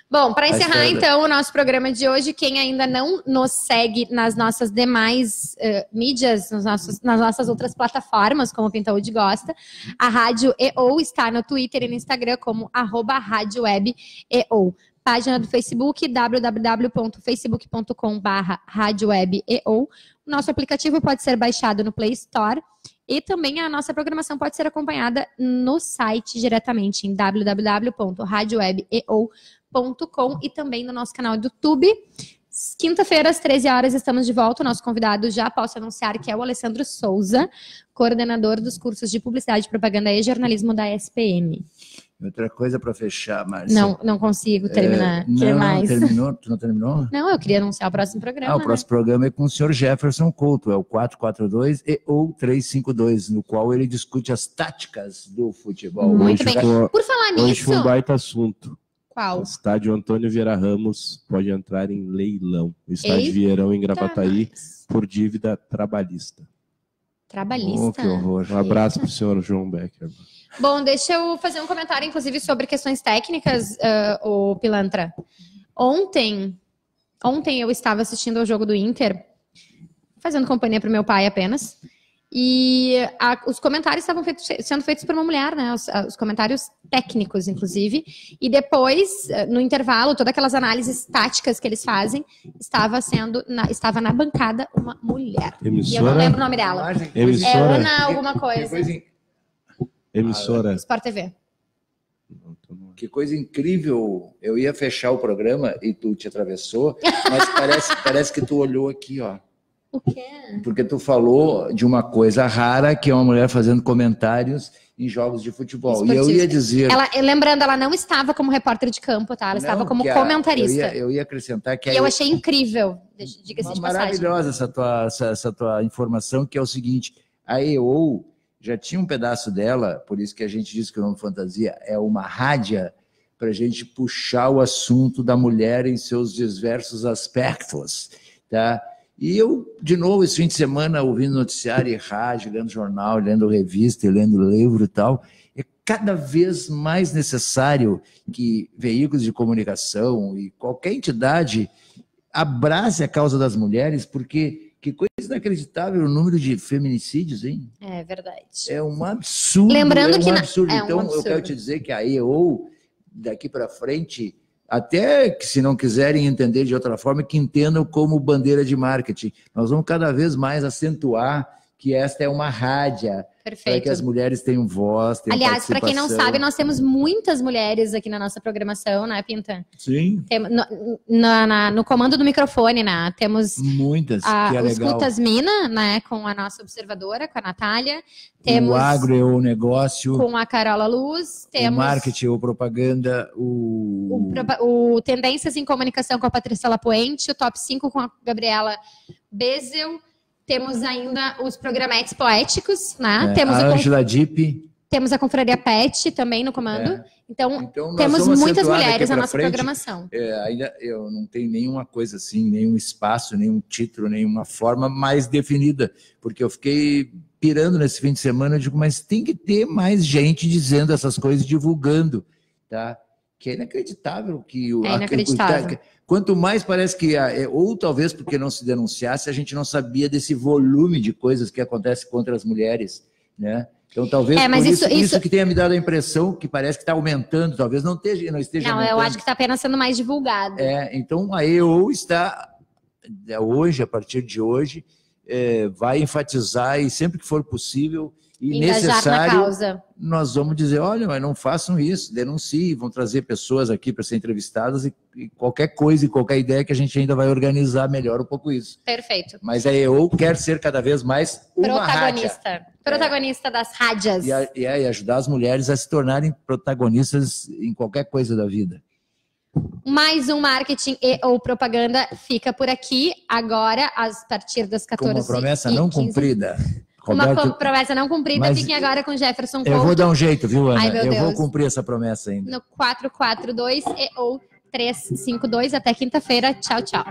Bom, para encerrar história. então o nosso programa de hoje, quem ainda não nos segue nas nossas demais mídias, nas nossas outras plataformas, como o Pintaúde gosta, a Rádio EO está no Twitter e no Instagram como @RádioWebEO. Página do Facebook, www.facebook.com/RádioWebEO. O nosso aplicativo pode ser baixado no Play Store e também a nossa programação pode ser acompanhada no site diretamente em www.radiowebeo.com e também no nosso canal do YouTube. Quinta-feira, às 13 horas, estamos de volta. O nosso convidado já posso anunciar que é o Alessandro Souza, coordenador dos cursos de Publicidade, Propaganda e Jornalismo da SPM. Outra coisa para fechar, Márcia. Não consigo terminar. Quer mais? Terminou? Tu não terminou? Não, eu queria anunciar o próximo programa. O próximo programa é com o senhor Jefferson Couto, é o 442 e ou 352, no qual ele discute as táticas do futebol. Muito bem. Por falar Hoje nisso... foi um baita assunto. Qual? O estádio Antônio Vieira Ramos pode entrar em leilão. O estádio Vieirão em Gravataí por dívida trabalhista. Trabalhista? Que horror. Um abraço para o senhor João Becker. Bom, deixa eu fazer um comentário, inclusive, sobre questões técnicas, o Pilantra. Ontem eu estava assistindo ao jogo do Inter, fazendo companhia para o meu pai apenas, e os comentários estavam sendo feitos por uma mulher, né? Os comentários técnicos, inclusive. E depois, no intervalo, todas aquelas análises táticas que eles fazem, estava na bancada uma mulher. Emissora? E eu não lembro o nome dela. Emissora? É Ana alguma coisa. Emissora? Sport TV. Que coisa incrível. Eu ia fechar o programa e tu te atravessou, mas parece que tu olhou aqui, ó. O quê? Porque tu falou de uma coisa rara, que é uma mulher fazendo comentários em jogos de futebol. Esportivos. E eu ia dizer... Lembrando, ela não estava como repórter de campo, tá? Ela estava como comentarista. Eu ia acrescentar que... E eu achei incrível, diga-se de passagem. Maravilhosa essa tua informação, que é o seguinte, a EO já tinha um pedaço dela, por isso que a gente diz que o nome Fantasia é uma rádia, para a gente puxar o assunto da mulher em seus diversos aspectos, tá? E eu, de novo, esse fim de semana, ouvindo noticiário e rádio, lendo jornal, lendo revista, lendo livro e tal, é cada vez mais necessário que veículos de comunicação e qualquer entidade abrace a causa das mulheres, porque que coisa inacreditável o número de feminicídios, hein? É verdade. É um absurdo. Lembrando que absurdo. é um Então, absurdo. eu quero te dizer que a EO, daqui para frente, até que se não quiserem entender de outra forma, que entendam como bandeira de marketing. Nós vamos cada vez mais acentuar que esta é uma rádio, para que as mulheres tenham voz, tenham Aliás, para quem não participação. sabe, nós temos muitas mulheres aqui na nossa programação, né, Pinta? Sim. No comando do microfone, né? Temos muitas, que é os legal. Escutas Mina, né, com a nossa observadora, com a Natália. Temos O agro é o negócio. com a Carola Luz. Temos o marketing ou propaganda, o Tendências em Comunicação com a Patrícia Lapoente, o Top 5 com a Gabriela Bezel. Temos ainda os programetes poéticos, né? Temos a Ângela Dipp. Temos a Confraria Pet também no comando. Então nós temos vamos muitas acentuar mulheres daqui na pra nossa frente. programação. Ainda eu não tenho nenhuma coisa assim, nenhum espaço, nenhum título, nenhuma forma mais definida, porque eu fiquei pirando nesse fim de semana, eu digo, mas tem que ter mais gente dizendo essas coisas, divulgando, tá? Que é inacreditável que É inacreditável. Quanto mais parece que, ou talvez porque não se denunciasse, a gente não sabia desse volume de coisas que acontece contra as mulheres, né? Então, talvez mas por isso que tenha me dado a impressão que parece que está aumentando, talvez não esteja Não, aumentando. eu acho que está apenas sendo mais divulgado. Então, a EO está, hoje, a partir de hoje, vai enfatizar e sempre que for possível, e engajar necessário, na causa. nós vamos dizer, olha, mas não façam isso, denunciem, vão trazer pessoas aqui para ser entrevistadas e qualquer coisa e qualquer ideia que a gente ainda vai organizar melhor um pouco isso. Perfeito. Mas a EO quer ser cada vez mais uma protagonista. Protagonista das rádios. E ajudar as mulheres a se tornarem protagonistas em qualquer coisa da vida. Mais um marketing e ou propaganda fica por aqui agora, a partir das 14h15. Com uma promessa não cumprida. Uma promessa não cumprida, mas fiquem agora com Jefferson Eu vou dar um jeito, viu, Ana? Ai, meu eu Deus. vou cumprir essa promessa ainda. No 442 e ou 352. Até quinta-feira. Tchau, tchau.